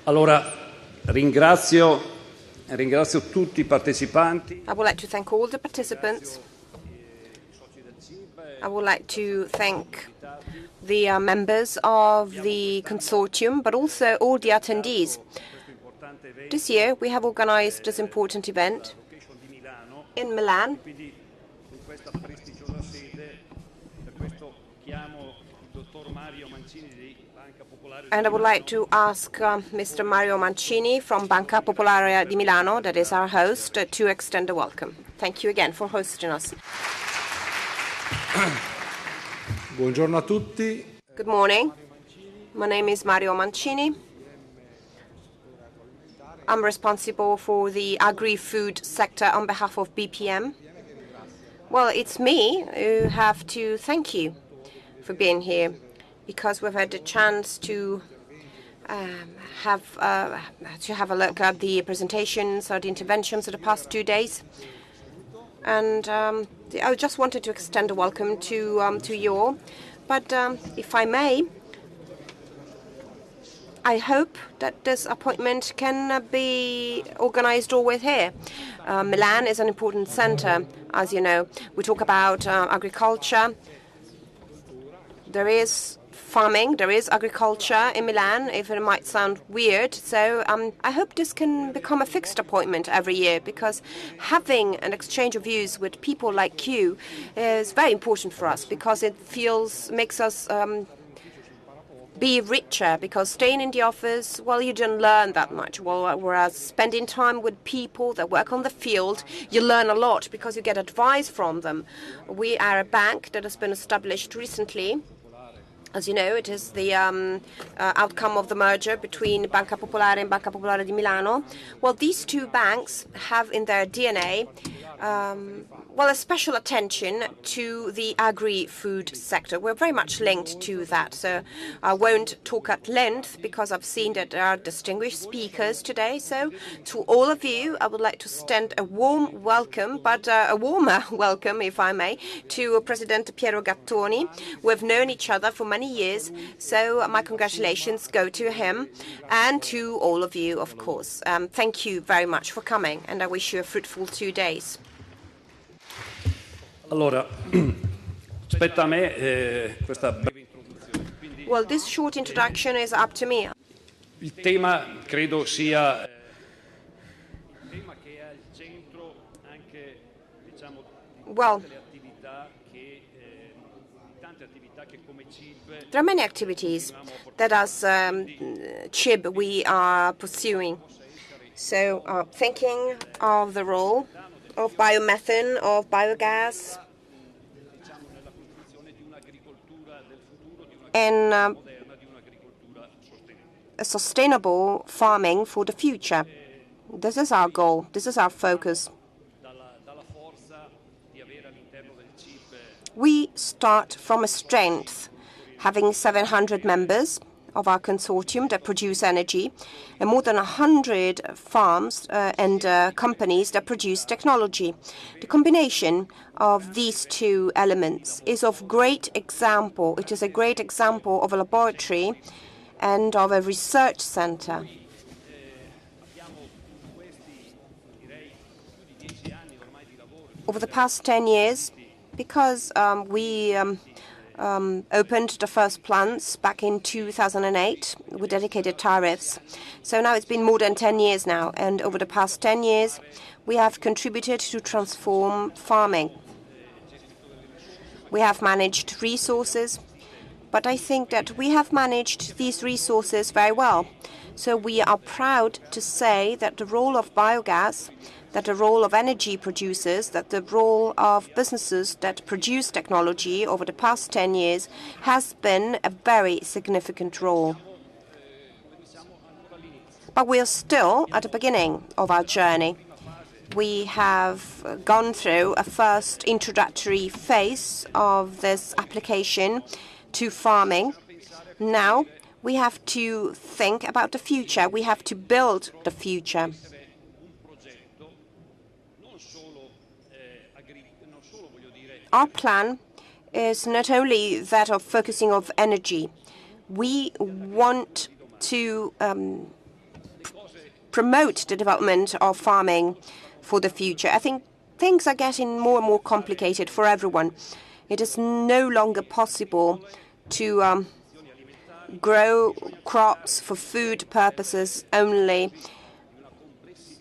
Allora, ringrazio tutti I partecipanti. I would like to thank all the participants. I would like to thank the members of the consortium, but also all the attendees. This year, we have organized this important event in Milan. And I would like to ask Mr. Mario Mancini from Banca Popolare di Milano, that is our host, to extend a welcome. Thank you again for hosting us. Buongiorno a tutti. Good morning. My name is Mario Mancini. I'm responsible for the agri-food sector on behalf of BPM. Well, it's me who have to thank you for being here, because we've had the chance to have a look at the presentations or the interventions of the past 2 days. And I just wanted to extend a welcome to you all. But if I may, I hope that this appointment can be organized always here. Milan is an important center, as you know. We talk about agriculture. There is farming, there is agriculture in Milan, if it might sound weird. So I hope this can become a fixed appointment every year, because having an exchange of views with people like you is very important for us, because it makes us be richer, because staying in the office, well, you don't learn that much. Well, whereas spending time with people that work on the field, you learn a lot because you get advice from them. We are a bank that has been established recently. As you know, it is the outcome of the merger between Banca Popolare and Banca Popolare di Milano. Well, these two banks have in their DNA a special attention to the agri-food sector. We're very much linked to that. So I won't talk at length, because I've seen that there are distinguished speakers today. So to all of you, I would like to extend a warm welcome, but a warmer welcome, if I may, to President Piero Gattoni. We've known each other for many years, so my congratulations go to him and to all of you, of course. Thank you very much for coming, and I wish you a fruitful 2 days. Allora, spetta a me questa breve introduzione. Well, this short introduction is up to me. Il tema credo sia il tema che è al centro anche, diciamo, di tutte le attività che tante attività che come CIB. There are many activities that as CIB we are pursuing. So thinking of the role of biomethane, of biogas, and a sustainable farming for the future. This is our goal. This is our focus. We start from a strength, having 700 members of our consortium that produce energy, and more than 100 farms and companies that produce technology. The combination of these two elements is of great example. It is a great example of a laboratory and of a research center. Over the past 10 years, because we opened the first plants back in 2008 with dedicated tariffs. So now it's been more than 10 years now, and over the past 10 years, we have contributed to transform farming. We have managed resources, but I think that we have managed these resources very well. So we are proud to say that the role of biogas, that the role of energy producers, that the role of businesses that produce technology over the past 10 years has been a very significant role. But we are still at the beginning of our journey. We have gone through a first introductory phase of this application to farming. Now we have to think about the future. We have to build the future. Our plan is not only that of focusing on energy. We want to promote the development of farming for the future. I think things are getting more and more complicated for everyone. It is no longer possible to grow crops for food purposes only.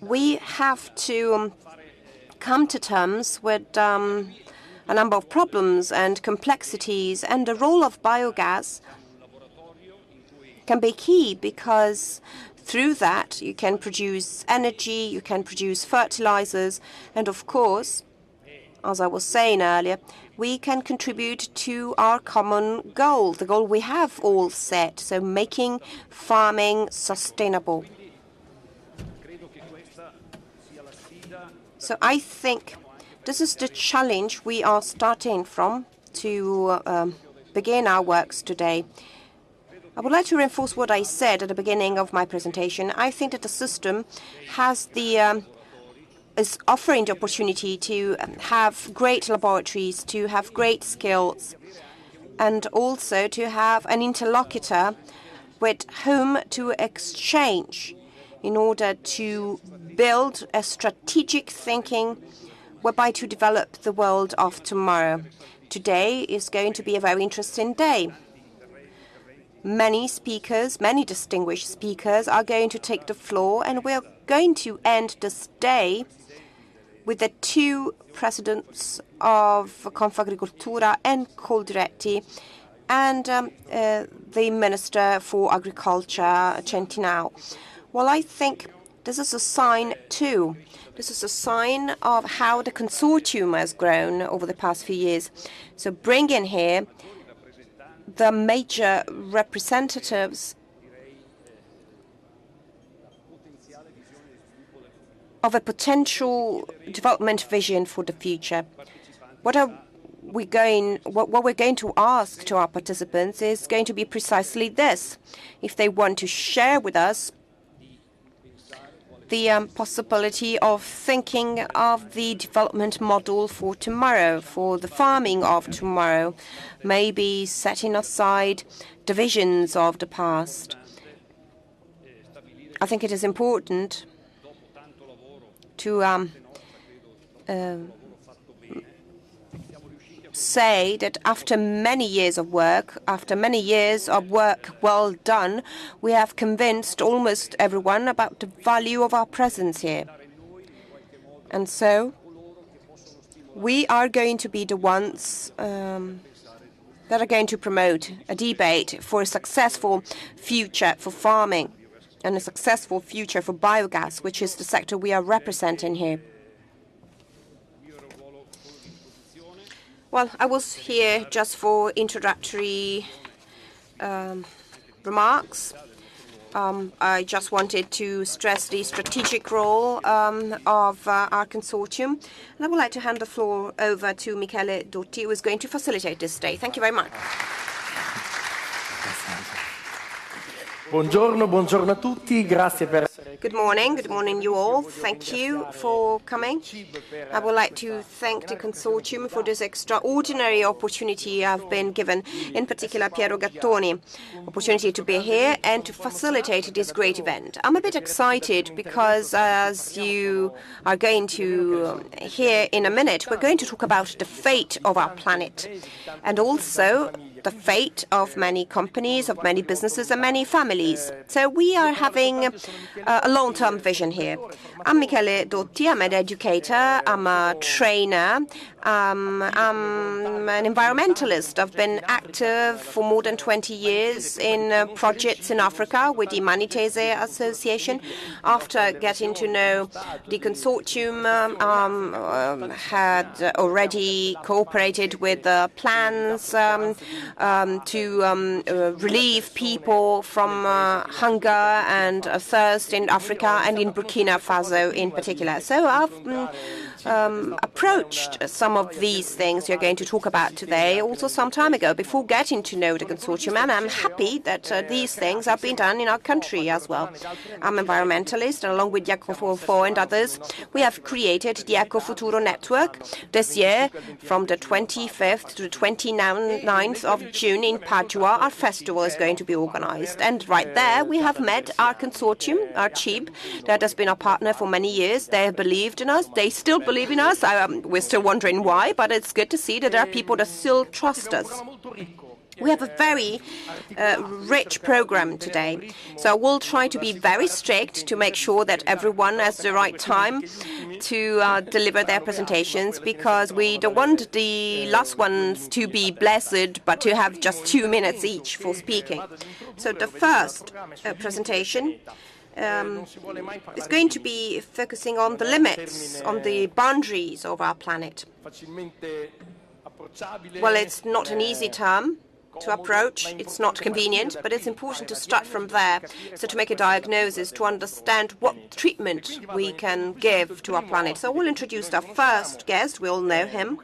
We have to come to terms with a number of problems and complexities, and the role of biogas can be key because through that you can produce energy, you can produce fertilizers, and of course, as I was saying earlier, we can contribute to our common goal, the goal we have all set, so making farming sustainable. So I think this is the challenge we are starting from to begin our works today. I would like to reinforce what I said at the beginning of my presentation. I think that the system has is offering the opportunity to have great laboratories, to have great skills, and also to have an interlocutor with whom to exchange in order to build a strategic thinking whereby to develop the world of tomorrow. Today is going to be a very interesting day. Many speakers, many distinguished speakers are going to take the floor, and we're going to end this day with the two presidents of Confagricoltura and Coldiretti and the Minister for Agriculture, Centinao. Well, I think this is a sign too. This is a sign of how the consortium has grown over the past few years. So bring in here the major representatives of a potential development vision for the future. What we're going to ask to our participants is going to be precisely this. If they want to share with us the possibility of thinking of the development model for tomorrow, for the farming of tomorrow, maybe setting aside divisions of the past. I think it is important to say that after many years of work, well done, we have convinced almost everyone about the value of our presence here. And so we are going to be the ones that are going to promote a debate for a successful future for farming and a successful future for biogas, which is the sector we are representing here. Well, I was here just for introductory remarks. I just wanted to stress the strategic role of our consortium. And I would like to hand the floor over to Michele Dotti, who is going to facilitate this day. Thank you very much. Buongiorno, buongiorno a tutti. Grazie per essere. Good morning you all. Thank you for coming. I would like to thank the consortium for this extraordinary opportunity I've been given, in particular Piero Gattoni, opportunity to be here and to facilitate this great event. I'm a bit excited because, as you are going to hear in a minute, we're going to talk about the fate of our planet and also the fate of many companies, of many businesses and many families. So we are having a long-term vision here. I'm Michele Dotti, I'm an educator, I'm a trainer, I'm an environmentalist. I've been active for more than 20 years in projects in Africa with the Humanitese Association. After getting to know the consortium, had already cooperated with plans to relieve people from hunger and thirst in Africa and in Burkina Faso in particular. So I've approached some of these things you're going to talk about today also some time ago, before getting to know the consortium, and I'm happy that these things have been done in our country as well. I'm an environmentalist, and along with Ecofo and others, we have created the Ecofuturo Network this year. From the 25th to the 29th of June in Padua, our festival is going to be organized. And right there, we have met our consortium, our CHIB, that has been our partner for many years. They have believed in us. They still believe in us. We're still wondering why, but it's good to see that there are people that still trust us. We have a very rich program today, so we'll try to be very strict to make sure that everyone has the right time to deliver their presentations, because we don't want the last ones to be blessed, but to have just 2 minutes each for speaking. So the first presentation is going to be focusing on the limits, on the boundaries of our planet. Well, it's not an easy term to approach. It's not convenient, but it's important to start from there. So to make a diagnosis, to understand what treatment we can give to our planet. So we'll introduce our first guest. We all know him,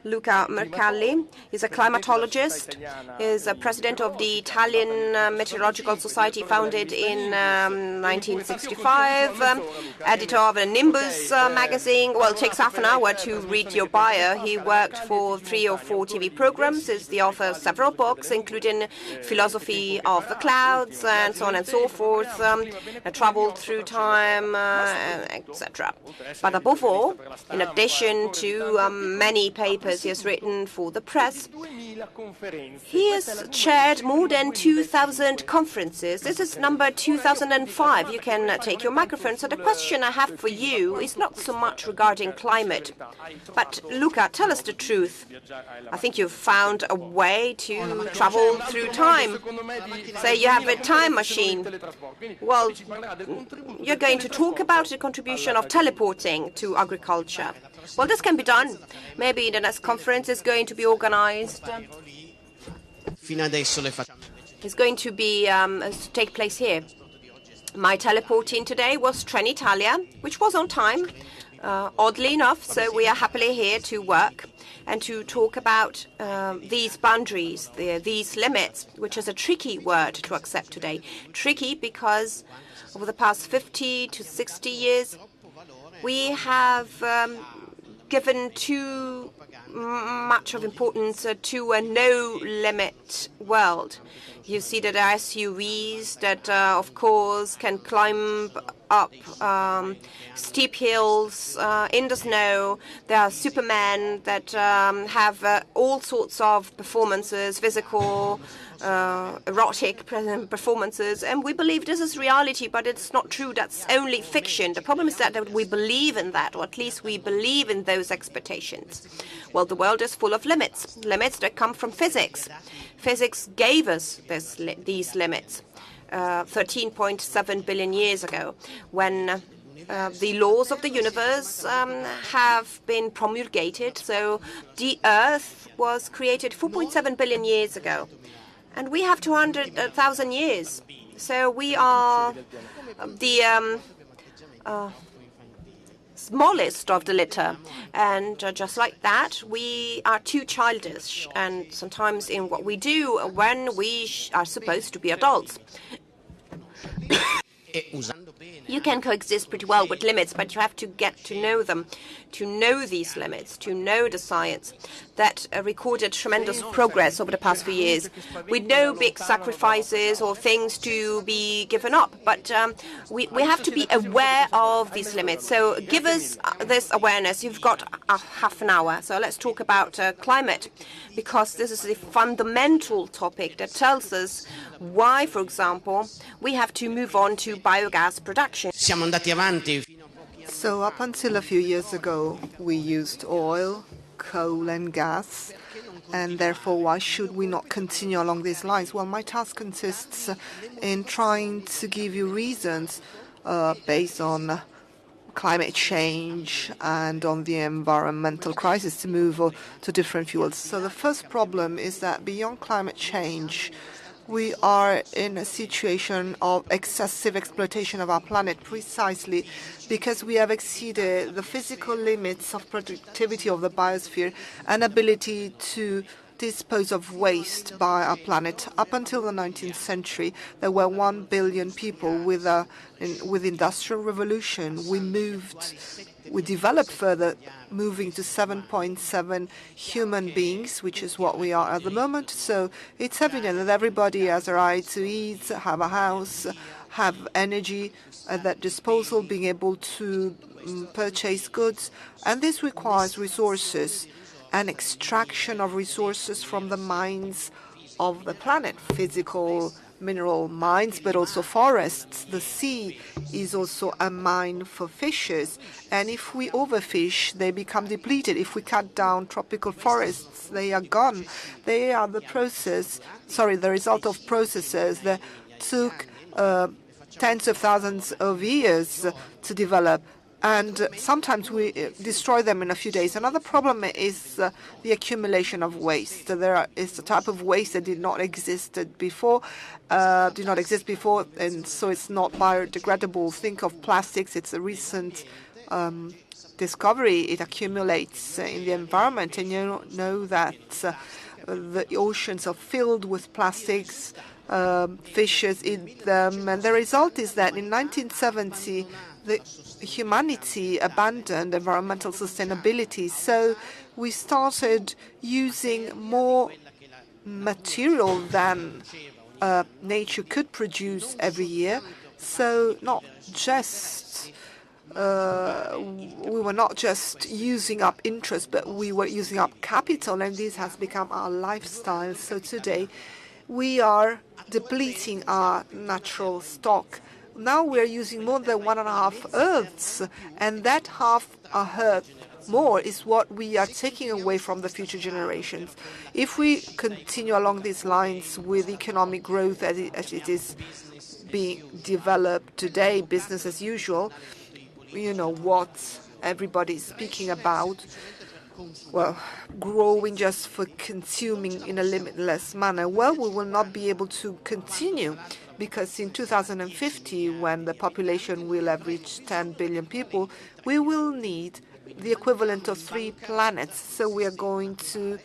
Luca Mercalli. He's a climatologist. He's a president of the Italian Meteorological Society, founded in 1965, editor of a Nimbus magazine. Well, it takes half an hour to read your bio. He worked for 3 or 4 TV programs. He's the author of several books, including Philosophy of the Clouds and so on and so forth, Travel Through Time, etc. But above all, in addition to many papers he has written for the press, he has chaired more than 2,000 conferences. This is number 2005. You can take your microphone. So the question I have for you is not so much regarding climate, but Luca, tell us the truth. I think you've found a way to travel through time. Say you have a time machine. Well, you're going to talk about the contribution of teleporting to agriculture. Well, this can be done. Maybe the next conference is going to be organized. It's going to be take place here. My teleporting today was Trenitalia, which was on time, oddly enough, so we are happily here to work and to talk about these boundaries, these limits, which is a tricky word to accept today. Tricky because over the past 50 to 60 years, we have given too much of importance to a no-limit world. You see that there are SUVs that, of course, can climb up steep hills in the snow. There are supermen that have all sorts of performances, physical, erotic performances, and we believe this is reality, but it's not true. That's only fiction. The problem is that we believe in that, or at least we believe in those expectations. Well, the world is full of limits, limits that come from physics. Physics gave us these limits 13.7 billion years ago, when the laws of the universe have been promulgated. So the Earth was created 4.7 billion years ago. And we have 200,000 years. So we are the smallest of the litter. And just like that, we are too childish. And sometimes in what we do when we are supposed to be adults. You can coexist pretty well with limits, but you have to get to know them, to know these limits, to know the science that recorded tremendous progress over the past few years, with no big sacrifices or things to be given up. But we have to be aware of these limits. So give us this awareness. You've got half an hour. So let's talk about climate, because this is a fundamental topic that tells us why, for example, we have to move on to biogas production. So up until a few years ago, we used oil, coal and gas, and therefore why should we not continue along these lines? Well, my task consists in trying to give you reasons based on climate change and on the environmental crisis to move to different fuels. So the first problem is that beyond climate change, we are in a situation of excessive exploitation of our planet precisely because we have exceeded the physical limits of productivity of the biosphere and ability to dispose of waste by our planet. Up until the 19th century, there were 1 billion people with industrial revolution. We developed further, moving to 7.7 human beings, which is what we are at the moment. So it's evident that everybody has a right to eat, have a house, have energy at their disposal, being able to purchase goods. And this requires resources and extraction of resources from the mines of the planet, physical mineral mines, but also forests. The sea is also a mine for fishes. And if we overfish, they become depleted. If we cut down tropical forests, they are gone. They are the result of processes that took tens of thousands of years to develop. And sometimes we destroy them in a few days. Another problem is the accumulation of waste. There is a type of waste that did not exist before, and so it's not biodegradable. Think of plastics. It's a recent discovery. It accumulates in the environment, and you know that the oceans are filled with plastics. Fishes eat them, and the result is that in 1970, humanity abandoned environmental sustainability, so we started using more material than nature could produce every year. So we were not just using up interest, but we were using up capital, and this has become our lifestyle. So today we are depleting our natural stock. Now we're using more than 1.5 Earths, and that half a Earth more is what we are taking away from the future generations. If we continue along these lines with economic growth as it is being developed today, business as usual, you know what everybody is speaking about, well, growing just for consuming in a limitless manner, well, we will not be able to continue, because in 2050, when the population will have reached 10 billion people, we will need the equivalent of 3 planets. So we are going to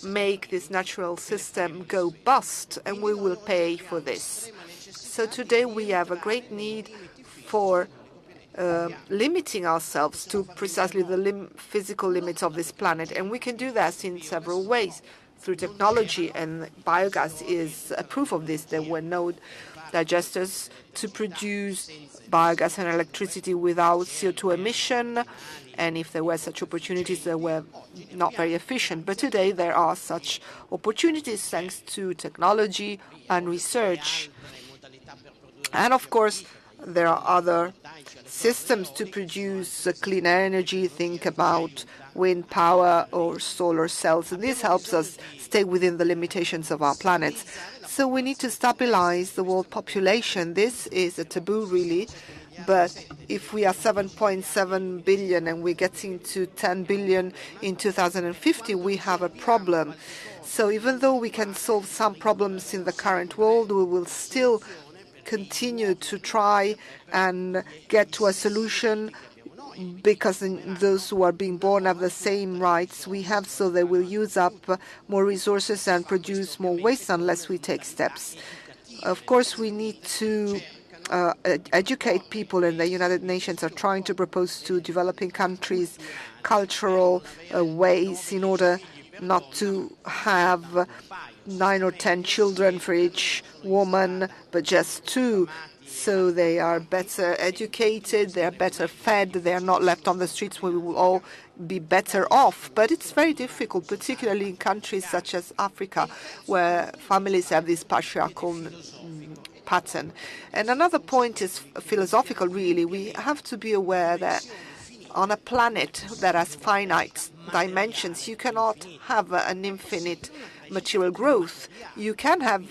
make this natural system go bust, and we will pay for this. So today we have a great need for limiting ourselves to precisely the physical limits of this planet. And we can do that in several ways, through technology, and biogas is a proof of this. There were no digesters to produce biogas and electricity without CO2 emission, and if there were such opportunities, they were not very efficient. But today there are such opportunities thanks to technology and research. And of course, there are other systems to produce clean energy. Think about wind power or solar cells, and this helps us stay within the limitations of our planet. So we need to stabilize the world population. This is a taboo, really, but if we are 7.7 billion and we're getting to 10 billion in 2050, we have a problem. So even though we can solve some problems in the current world, we will still continue to try and get to a solution, because those who are being born have the same rights we have, so they will use up more resources and produce more waste unless we take steps. Of course, we need to educate people, and the United Nations are trying to propose to developing countries cultural ways in order not to have 9 or 10 children for each woman, but just 2. So they are better educated, they are better fed, they are not left on the streets, where we will all be better off. But it's very difficult, particularly in countries such as Africa, where families have this patriarchal pattern. And another point is philosophical, really. We have to be aware that on a planet that has finite dimensions, you cannot have an infinite material growth. You can have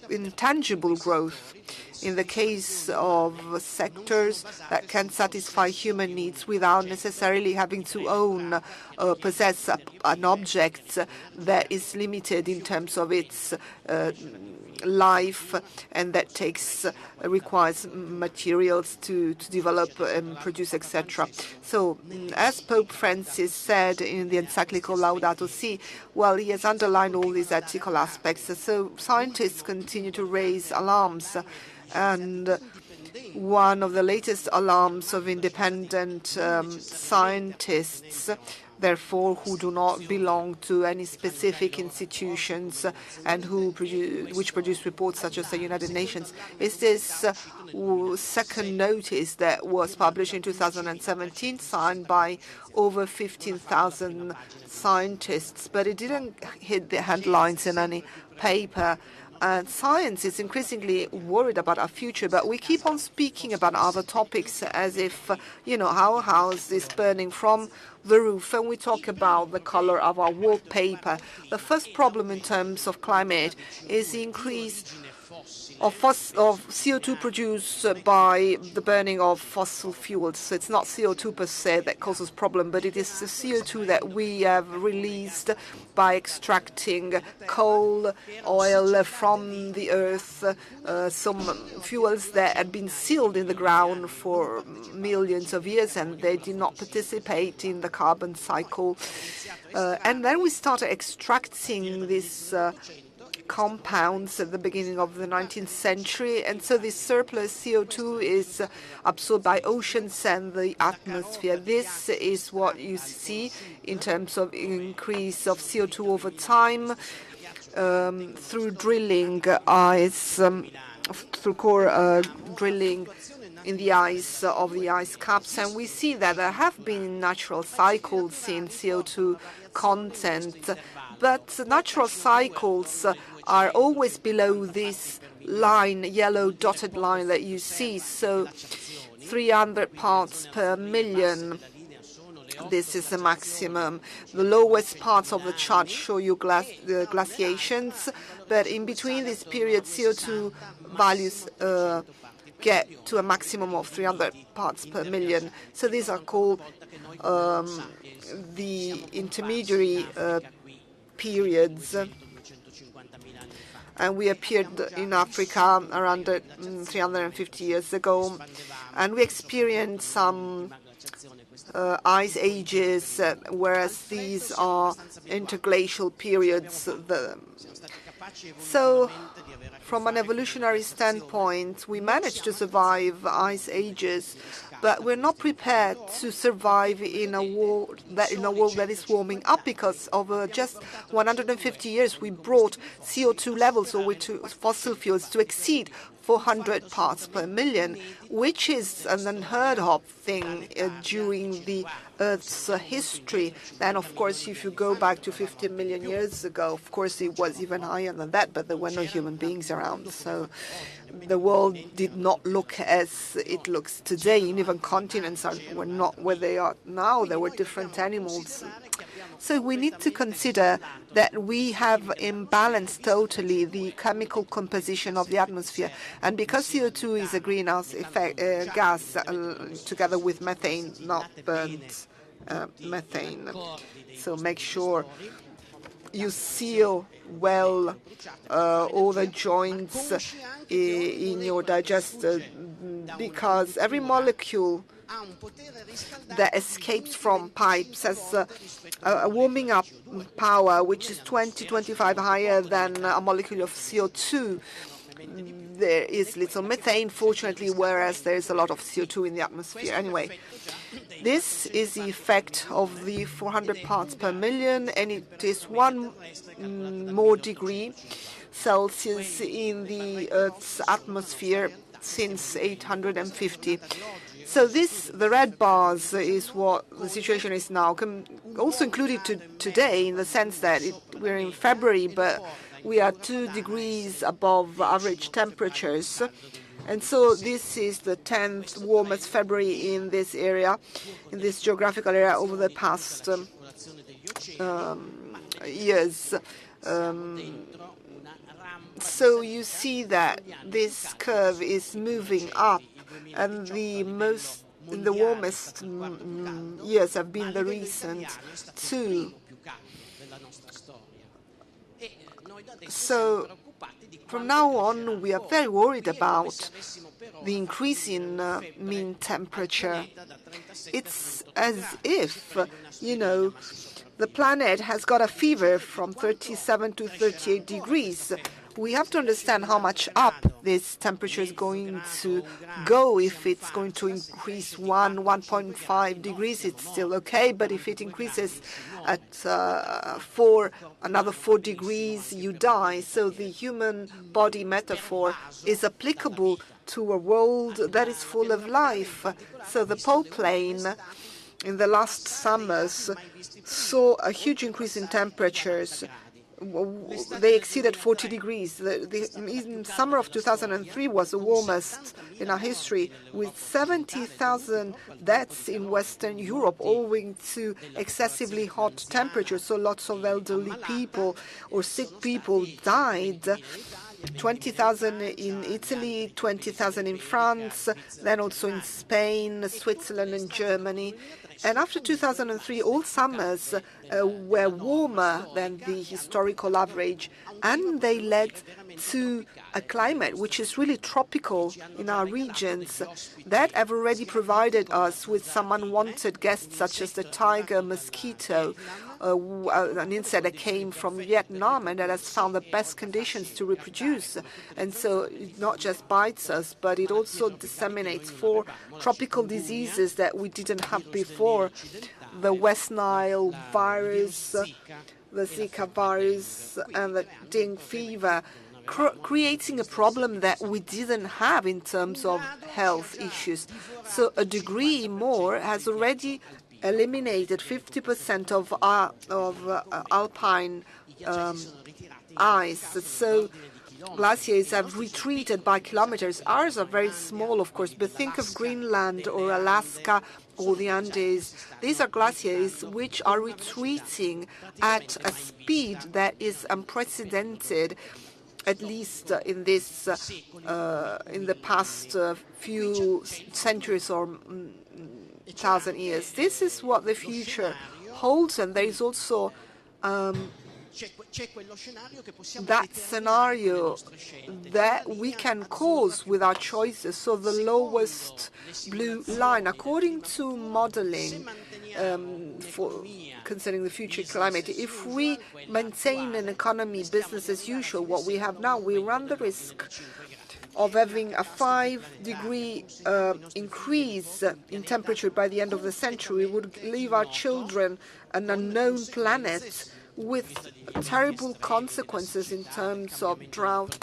intangible growth. in the case of sectors that can satisfy human needs without necessarily having to own or possess an object that is limited in terms of its life and that requires materials to develop and produce, etc. So, as Pope Francis said in the encyclical Laudato Si, well, he has underlined all these ethical aspects. So, scientists continue to raise alarms, and one of the latest alarms of independent scientists, therefore, who do not belong to any specific institutions and which produce reports such as the United Nations, is this second notice that was published in 2017, signed by over 15,000 scientists, but it didn't hit the headlines in any paper. And science is increasingly worried about our future, but we keep on speaking about other topics as if, our house is burning from the roof, and we talk about the color of our wallpaper. The first problem in terms of climate is the increase of CO2 produced by the burning of fossil fuels. So it's not CO2 per se that causes problem, but it is the CO2 that we have released by extracting coal, oil from the earth, some fuels that had been sealed in the ground for millions of years, and they did not participate in the carbon cycle. And then we started extracting these compounds at the beginning of the 19th century, and so this surplus CO2 is absorbed by oceans and the atmosphere. This is what you see in terms of increase of CO2 over time through drilling through core drilling in the ice of the ice caps, and we see that there have been natural cycles in CO2 content, but natural cycles are always below this line, yellow dotted line that you see, so 300 parts per million. This is the maximum. The lowest parts of the chart show you the glaciations, but in between this period, CO2 values get to a maximum of 300 parts per million. So these are called the intermediary periods. And we appeared in Africa around 350 years ago, and we experienced some ice ages, whereas these are interglacial periods. So, from an evolutionary standpoint, we managed to survive ice ages, but we're not prepared to survive in a world that is warming up, because over just 150 years we brought CO2 levels over to fossil fuels to exceed 400 parts per million, which is an unheard of thing during the Earth's history. Then, of course, if you go back to 50 million years ago, of course, it was even higher than that, but there were no human beings around. So the world did not look as it looks today. Even continents were not where they are now. There were different animals. So we need to consider that we have imbalanced totally the chemical composition of the atmosphere. And because CO2 is a greenhouse effect gas, together with methane, not burnt methane. So make sure you seal well all the joints in your digester, because every molecule that escapes from pipes has a warming up power which is 20-25 higher than a molecule of CO2. There is little methane, fortunately, whereas there is a lot of CO2 in the atmosphere. Anyway, this is the effect of the 400 parts per million, and it is 1 more degree Celsius in the Earth's atmosphere since 850. So the red bars is what the situation is now, also included today, in the sense that we're in February, but we are 2 degrees above average temperatures. And so this is the 10th warmest February in this area, in this geographical area over the past years. So you see that this curve is moving up, and the warmest years have been the recent two. So from now on, we are very worried about the increase in mean temperature. It's as if, the planet has got a fever from 37 to 38 degrees. We have to understand how much up this temperature is going to go. If it's going to increase 1.5 degrees, it's still okay. But if it increases at another 4 degrees, you die. So the human body metaphor is applicable to a world that is full of life. So the pole plane in the last summers saw a huge increase in temperatures. They exceeded 40 degrees. The summer of 2003 was the warmest in our history, with 70,000 deaths in Western Europe owing to excessively hot temperatures. So lots of elderly people or sick people died. 20,000 in Italy, 20,000 in France, then also in Spain, Switzerland and Germany. And after 2003, all summers were warmer than the historical average, and they led to a climate which is really tropical in our regions that have already provided us with some unwanted guests, such as the tiger mosquito, an insect that came from Vietnam and that has found the best conditions to reproduce. And so it not just bites us, but it also disseminates 4 tropical diseases that we didn't have before: the West Nile virus, the Zika virus, and the dengue fever, creating a problem that we didn't have in terms of health issues. So a degree more has already eliminated 50% of alpine ice. So glaciers have retreated by kilometers. Ours are very small, of course, but think of Greenland or Alaska or the Andes. These are glaciers which are retreating at a speed that is unprecedented, at least in this in the past few centuries or 1,000 years. This is what the future holds, and there is also that scenario that we can cause with our choices. So the lowest blue line, according to modeling concerning the future climate, if we maintain an economy business as usual, what we have now, we run the risk of having a 5-degree increase in temperature by the end of the century. We would leave our children an unknown planet with terrible consequences in terms of drought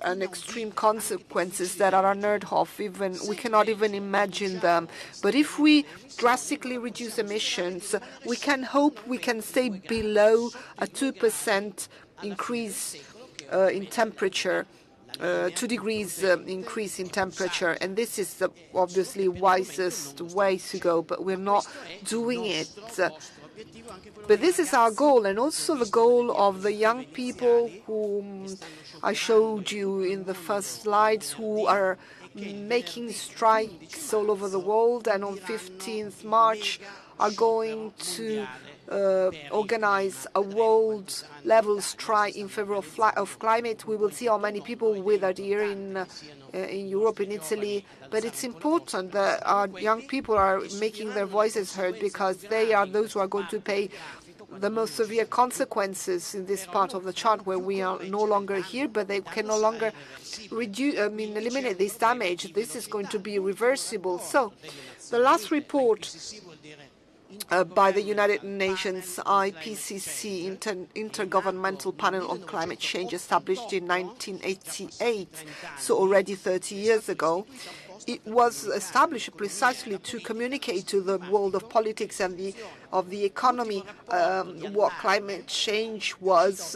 and extreme consequences that are unheard of. We cannot even imagine them. But if we drastically reduce emissions, we can hope we can stay below a 2% increase in temperature. 2 degrees increase in temperature, and this is the obviously wisest way to go, but we're not doing it. But this is our goal, and also the goal of the young people whom I showed you in the first slides, who are making strikes all over the world, and on 15th March are going to organize a world-level strike in favor of climate. We will see how many people will adhere in Europe, in Italy. But it's important that our young people are making their voices heard, because they are those who are going to pay the most severe consequences in this part of the chart, where we are no longer here, but they can no longer eliminate this damage. This is going to be reversible. So the last report by the United Nations IPCC, Intergovernmental Panel on Climate Change, established in 1988, so already 30 years ago. It was established precisely to communicate to the world of politics and of the economy what climate change was.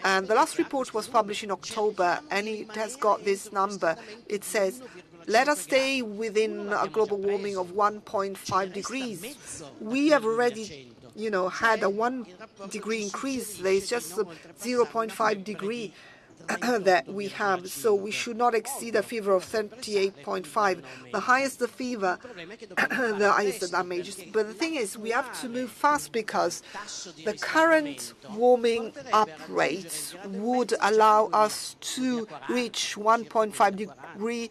And the last report was published in October, and it has got this number. It says, let us stay within a global warming of 1.5 degrees. We have already had a 1 degree increase. There is just 0.5 degree that we have, so we should not exceed a fever of 38.5. The highest the fever, the highest the damage. But the thing is, we have to move fast because the current warming up rate would allow us to reach 1.5 degree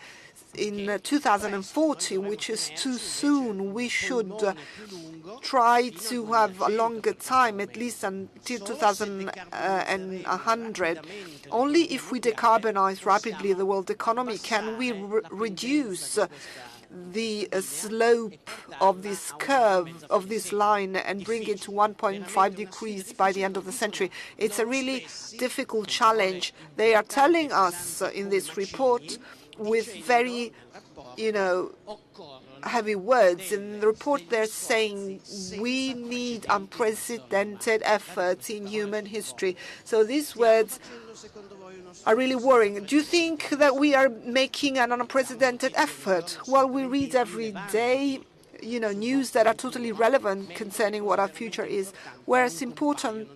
in 2040, which is too soon. We should try to have a longer time, at least until 2100. Only if we decarbonize rapidly the world economy can we reduce the slope of this curve, of this line, and bring it to 1.5 degrees by the end of the century. It's a really difficult challenge. They are telling us in this report with very, heavy words. In the report, they're saying we need unprecedented efforts in human history. So these words are really worrying. Do you think that we are making an unprecedented effort? Well, we read every day, news that are totally relevant concerning what our future is, whereas important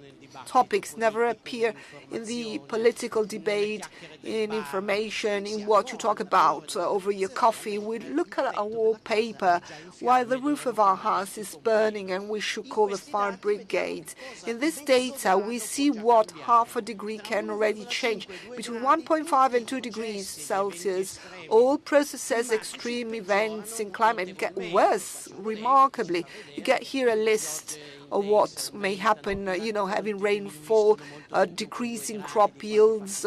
topics never appear in the political debate, in information, in what you talk about over your coffee. We look at a wallpaper while the roof of our house is burning and we should call the fire brigade. In this data, we see what half a degree can already change. Between 1.5 and 2 degrees Celsius, all processes, extreme events in climate get worse, remarkably. You get here a list of what may happen, having rainfall, decreasing crop yields,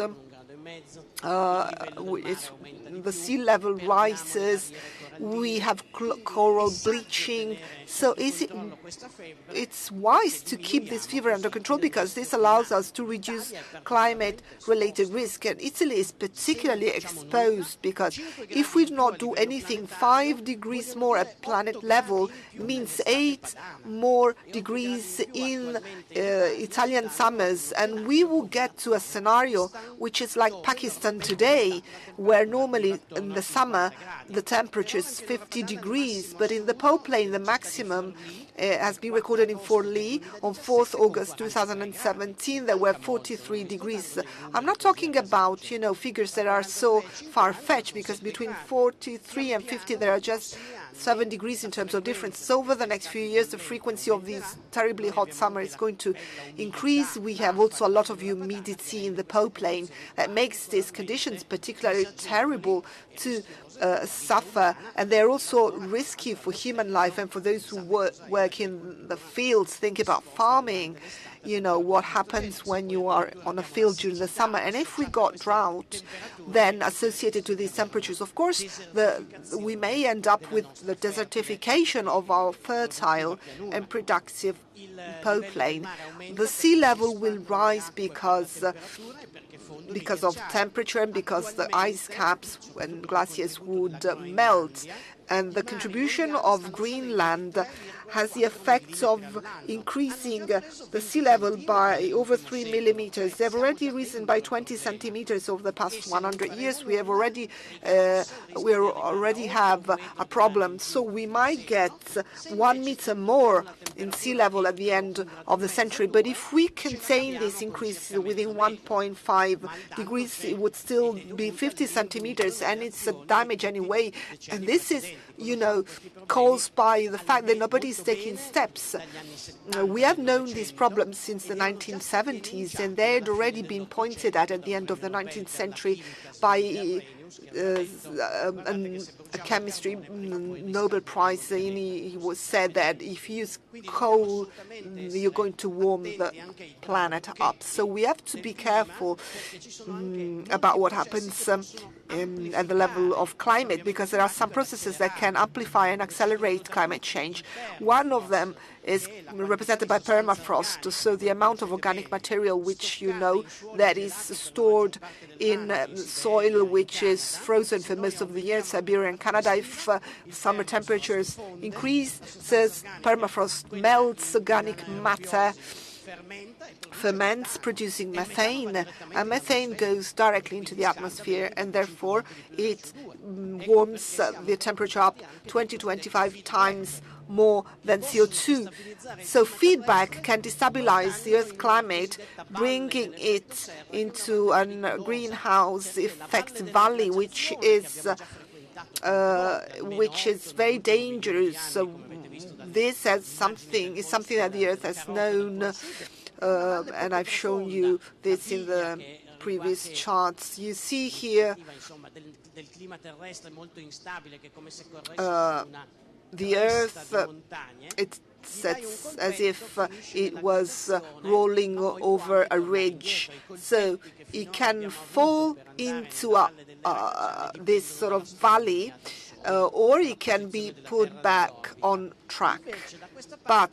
the sea level rises, we have coral bleaching. So it's wise to keep this fever under control because this allows us to reduce climate-related risk. And Italy is particularly exposed because if we do not do anything, 5 degrees more at planet level means 8 more degrees in Italian summers. And we will get to a scenario which is like Pakistan today, where normally in the summer the temperature is 50 degrees, but in the Po Plain the maximum has been recorded in Forlì on 4th August 2017. There were 43 degrees. I'm not talking about, figures that are so far-fetched, because between 43 and 50 there are just 7 degrees in terms of difference. So over the next few years, the frequency of these terribly hot summer is going to increase. We have also a lot of humidity in the Po Plain that makes these conditions particularly terrible to suffer, and they're also risky for human life and for those who work in the fields. Think about farming, what happens when you are on a field during the summer. And if we got drought then associated to these temperatures, of course, we may end up with the desertification of our fertile and productive Po Plain. The sea level will rise because of temperature and because the ice caps and glaciers would melt. And the contribution of Greenland has the effect of increasing the sea level by over 3 millimeters. They've already risen by 20 centimeters over the past 100 years. We already have a problem. So we might get 1 meter more in sea level at the end of the century. But if we contain this increase within 1.5 degrees, it would still be 50 centimeters, and it's a damage anyway. And this is, caused by the fact that nobody is taking steps. We have known these problems since the 1970s, and they had already been pointed at the end of the 19th century by a chemistry Nobel Prize. He was said that if you use coal, you're going to warm the planet up. So we have to be careful about what happens at the level of climate, because there are some processes that can amplify and accelerate climate change. One of them is represented by permafrost, so the amount of organic material which that is stored in soil which is frozen for most of the year, Siberia and Canada. If summer temperatures increase, says permafrost melts organic matter ferments, producing methane, and methane goes directly into the atmosphere, and therefore it warms the temperature up 20-25 times more than CO2. So feedback can destabilize the Earth's climate, bringing it into a greenhouse effect valley, which is very dangerous. So this is something that the Earth has known, and I've shown you this in the previous charts. You see here the Earth, it's as if it was rolling over a ridge. So it can fall into this sort of valley, or it can be put back on track. But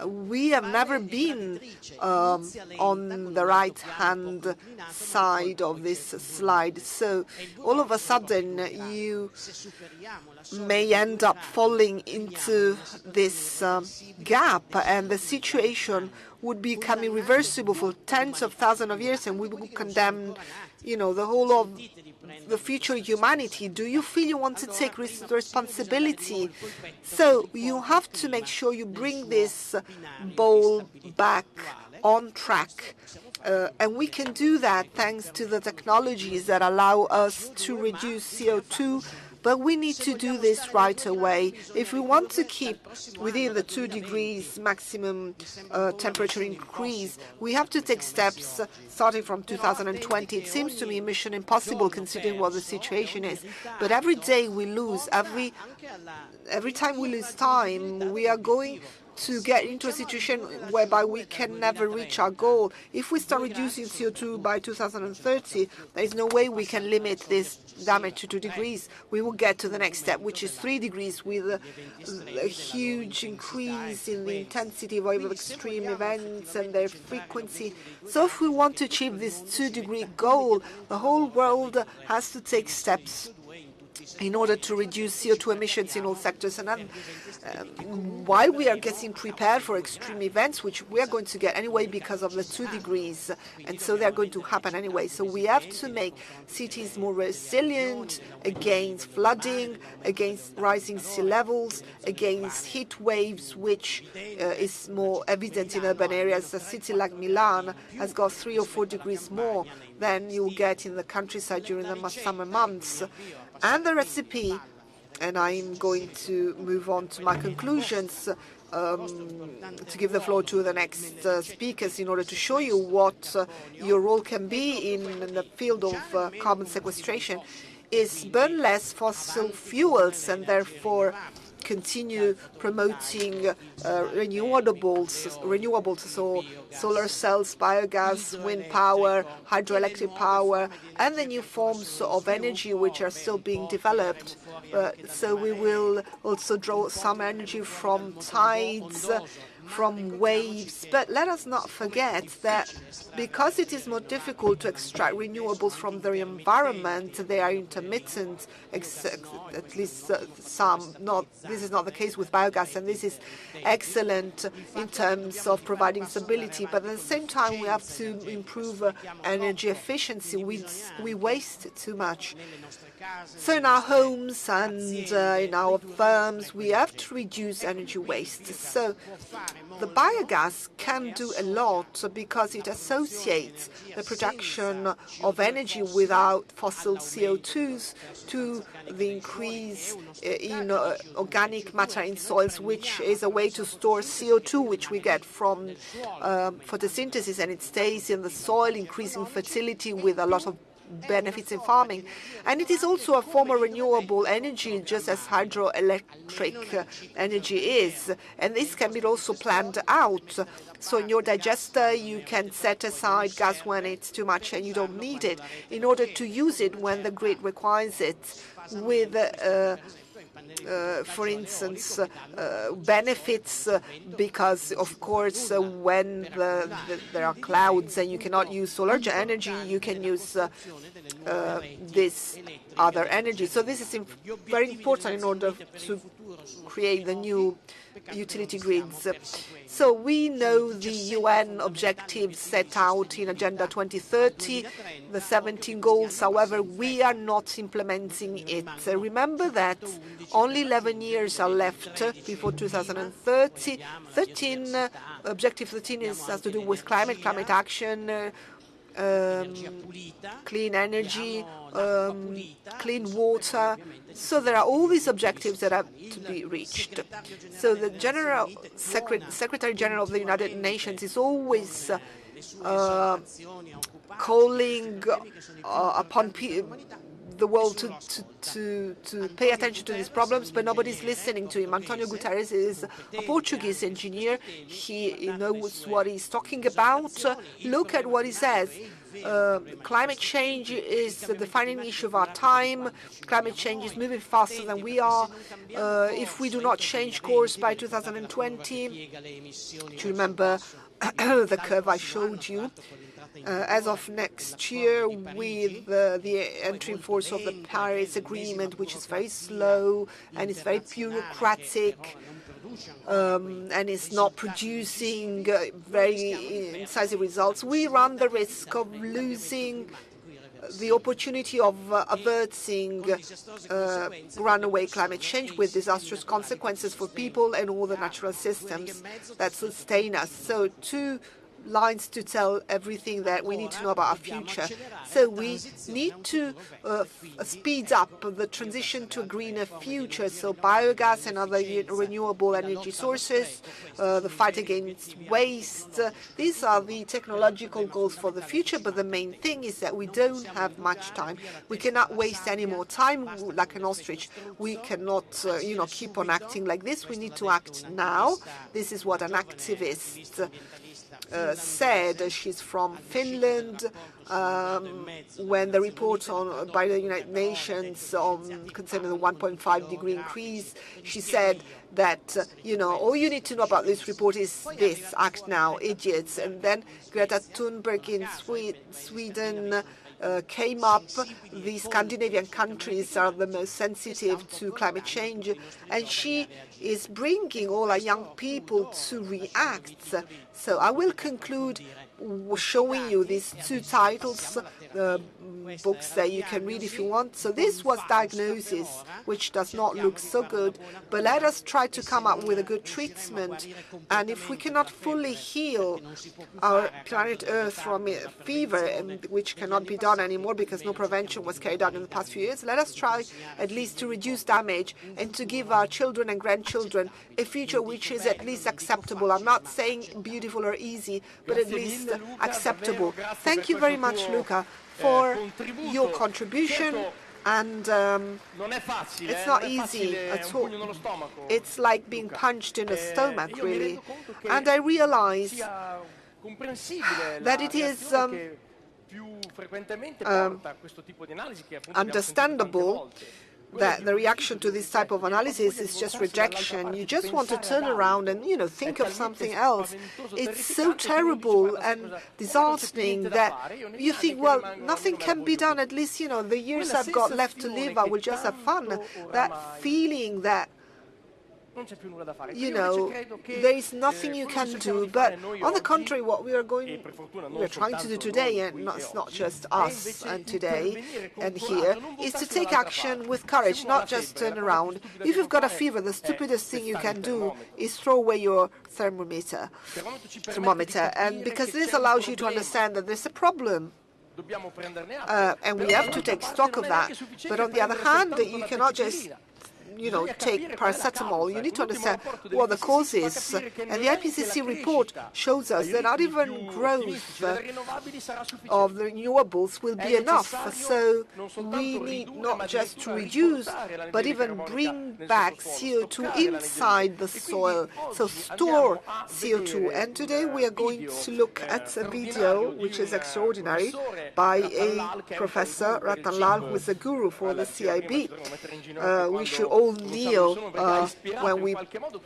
we have never been on the right-hand side of this slide. So all of a sudden, you may end up falling into this gap, and the situation would become irreversible for tens of thousands of years, and we would condemn, the whole of the future humanity. Do you feel you want to take responsibility? So you have to make sure you bring this bowl back on track. And we can do that thanks to the technologies that allow us to reduce CO2, but we need to do this right away. If we want to keep within the 2 degrees maximum temperature increase, we have to take steps starting from 2020. It seems to me mission impossible considering what the situation is. But every day we lose, every time we lose time, we are going to get into a situation whereby we can never reach our goal. If we start reducing CO2 by 2030, there is no way we can limit this damage to 2 degrees. We will get to the next step, which is 3 degrees, with a huge increase in the intensity of extreme events and their frequency. So if we want to achieve this 2-degree goal, the whole world has to take steps in order to reduce CO2 emissions in all sectors. And while we are getting prepared for extreme events, which we are going to get anyway because of the 2 degrees, and so they're going to happen anyway. So we have to make cities more resilient against flooding, against rising sea levels, against heat waves, which is more evident in urban areas. A city like Milan has got 3 or 4 degrees more than you get in the countryside during the summer months. And the recipe, and I'm going to move on to my conclusions, to give the floor to the next speakers in order to show you what your role can be in the field of carbon sequestration, is burn less fossil fuels and therefore continue promoting renewables, so solar cells, biogas, wind power, hydroelectric power, and the new forms of energy which are still being developed. So we will also draw some energy from tides, from waves. But let us not forget that because it is more difficult to extract renewables from the environment, they are intermittent, at least some. This is not the case with biogas, and this is excellent in terms of providing stability. But at the same time, we have to improve energy efficiency. We waste too much. So in our homes and in our firms, we have to reduce energy waste. So the biogas can do a lot because it associates the production of energy without fossil CO2s to the increase in organic matter in soils, which is a way to store CO2, which we get from photosynthesis, and it stays in the soil, increasing fertility with a lot of benefits in farming. And it is also a form of renewable energy, just as hydroelectric energy is. And this can be also planned out. So in your digester, you can set aside gas when it's too much and you don't need it, in order to use it when the grid requires it, with for instance, benefits, because, of course, when there are clouds and you cannot use solar energy, you can use this other energy. So this is very important in order to create the new utility grids. So we know the UN objectives set out in Agenda 2030, the 17 goals. However, we are not implementing it. Remember that only 11 years are left before 2030. Objective 13 has to do with climate action, clean energy, clean water. So there are all these objectives that have to be reached. So the Secretary General of the United Nations is always calling upon the world to pay attention to these problems, but nobody's listening to him. Antonio Guterres is a Portuguese engineer. He knows what he's talking about. Look at what he says. Climate change is the defining issue of our time. Climate change is moving faster than we are. If we do not change course by 2020, do you remember the curve I showed you? As of next year, with the entry in force of the Paris Agreement, which is very slow and is very bureaucratic, and is not producing very incisive results, we run the risk of losing the opportunity of averting runaway climate change with disastrous consequences for people and all the natural systems that sustain us. So 2 lines to tell everything that we need to know about our future. So we need to speed up the transition to a greener future. So biogas and other renewable energy sources, the fight against waste. These are the technological goals for the future, but the main thing is that we don't have much time. We cannot waste any more time like an ostrich. We cannot, keep on acting like this. We need to act now. This is what an activist said. She's from Finland. When the report by the United Nations concerning the 1.5-degree increase, she said that, all you need to know about this report is this: act now, idiots. And then Greta Thunberg in Sweden came up. The Scandinavian countries are the most sensitive to climate change, and she is bringing all our young people to react. So I will conclude showing you these 2 titles, books that you can read if you want. So this was Diagnosis, which does not look so good, but let us try to come up with a good treatment. And if we cannot fully heal our planet Earth from fever, which cannot be done anymore because no prevention was carried out in the past few years, let us try at least to reduce damage and to give our children and grandchildren a future which is at least acceptable. I'm not saying beautiful or easy, but at least acceptable. Thank you very much, Luca, for your contribution. And it's not easy at all. It's like being punched in the stomach, really. And I realize that it is understandable that the reaction to this type of analysis is just rejection. You just want to turn around and, think of something else. It's so terrible and disheartening that you think, well, nothing can be done. At least, the years I've got left to live, I will just have fun. That feeling that, there is nothing you can do. But on the contrary, what we're trying to do today, and it's not just us and today and here, is to take action with courage, not just turn around. If you've got a fever, the stupidest thing you can do is throw away your thermometer, and because this allows you to understand that there's a problem. And we have to take stock of that. But on the other hand, you cannot just take paracetamol. You need to understand what the cause is. And the IPCC report shows us that not even growth of the renewables will be enough. So we need not just to reduce, but even bring back CO2 inside the soil, so store CO2. And today we are going to look at a video which is extraordinary by a professor, Ratan Lal, who is a guru for the CIB. We should all kneel when we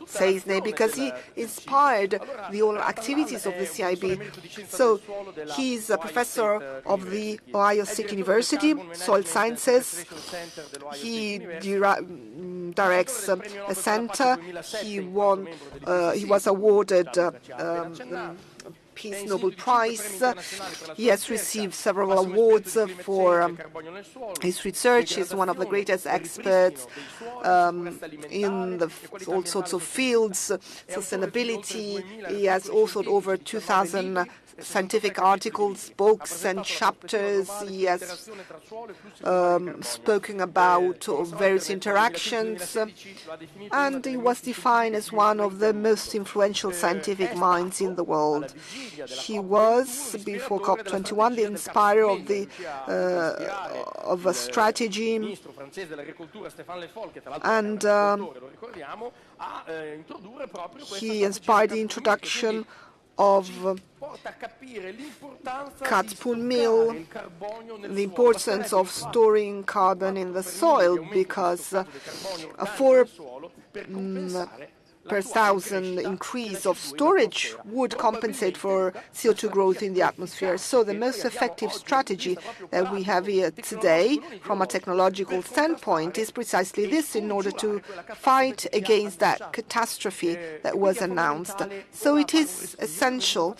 say his name, because he inspired the whole activities of the CIB. So he's a professor of the Ohio State University, Soil Sciences. He directs a center. He was awarded Peace Nobel Prize. He has received several awards for his research. He's one of the greatest experts in all sorts of fields, sustainability. He has authored over 2,000 scientific articles, books and chapters. He has spoken about various interactions, and he was defined as one of the most influential scientific minds in the world. He was, before COP21, the inspirer of a strategy, and he inspired the introduction of Catpool Mill, the importance of storing carbon in the soil, because a 4 per thousand increase of storage would compensate for CO2 growth in the atmosphere. So the most effective strategy that we have here today from a technological standpoint is precisely this, in order to fight against that catastrophe that was announced. So it is essential,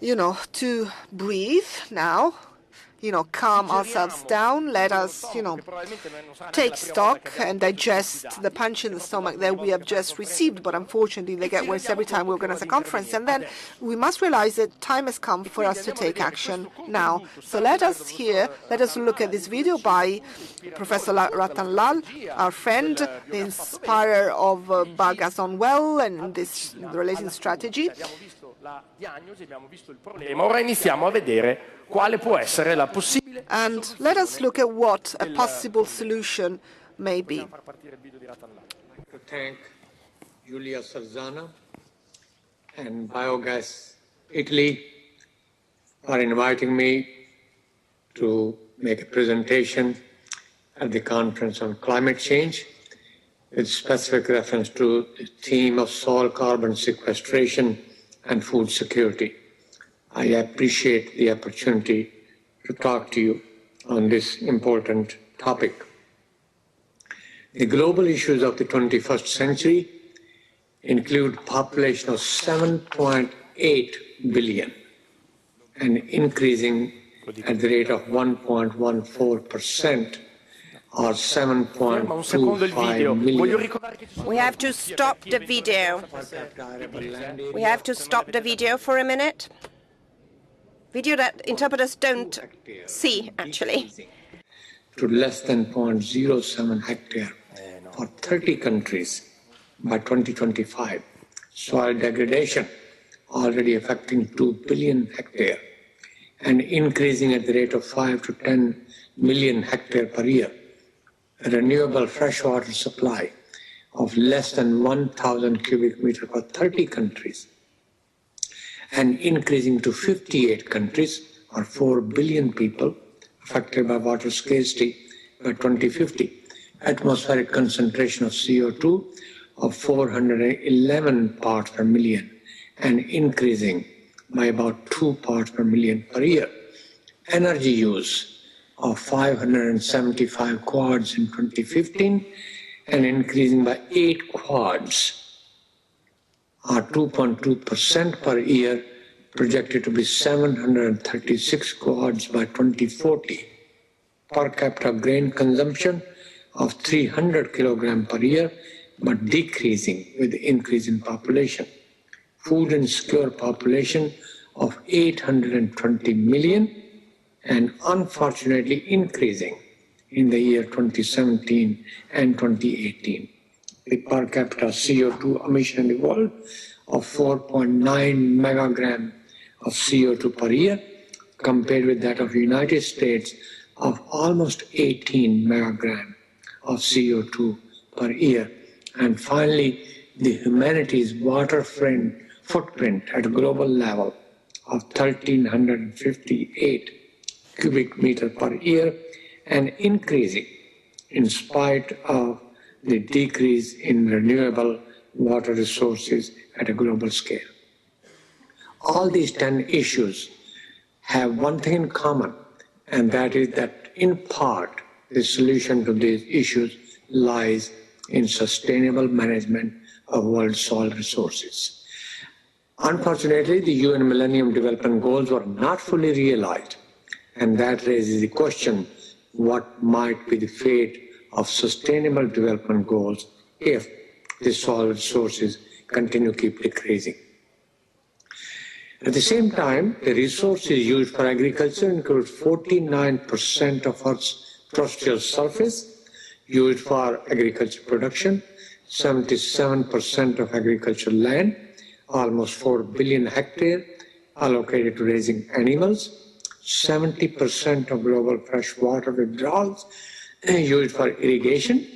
to breathe now, calm ourselves down, let us, take stock and digest the punch in the stomach that we have just received. But unfortunately, they get worse every time we organize a conference. And then we must realize that time has come for us to take action now. So let us look at this video by Professor Ratan Lal, our friend, the inspirer of Biogas on Well and this related strategy. And let us look at what a possible solution may be. I'd like to thank Giulia Sarzana and Biogas Italy for inviting me to make a presentation at the Conference on Climate Change with specific reference to the theme of soil carbon sequestration and food security. I appreciate the opportunity to talk to you on this important topic. The global issues of the 21st century include population of 7.8 billion and increasing at the rate of 1.14%, or 7.25 million. We have to stop the video. We have to stop the video for a minute. Video that interpreters don't see, actually. To less than 0.07 hectare for 30 countries by 2025. Soil degradation already affecting 2 billion hectare and increasing at the rate of 5 to 10 million hectare per year. A renewable freshwater supply of less than 1,000 cubic meter per 30 countries and increasing to 58 countries or 4 billion people affected by water scarcity by 2050. Atmospheric concentration of CO2 of 411 parts per million and increasing by about 2 parts per million per year. Energy use of 575 quads in 2015 and increasing by 8 quads, or 2.2% per year, projected to be 736 quads by 2040. Per capita grain consumption of 300 kilogram per year, but decreasing with the increase in population. Food insecure population of 820 million and unfortunately increasing in the year 2017 and 2018. The per capita CO2 emission in the world of 4.9 megagram of CO2 per year, compared with that of the United States of almost 18 megagram of CO2 per year. And finally, the humanity's water footprint at a global level of 1,358 cubic meter per year and increasing in spite of the decrease in renewable water resources at a global scale. All these 10 issues have one thing in common, and that is that in part the solution to these issues lies in sustainable management of world soil resources. Unfortunately, the UN Millennium Development Goals were not fully realized, and that raises the question, what might be the fate of Sustainable Development Goals if the soil resources continue to keep decreasing? At the same time, the resources used for agriculture include 49% of Earth's terrestrial surface used for agriculture production, 77% of agricultural land, almost 4 billion hectares allocated to raising animals, 70% of global freshwater withdrawals used for irrigation,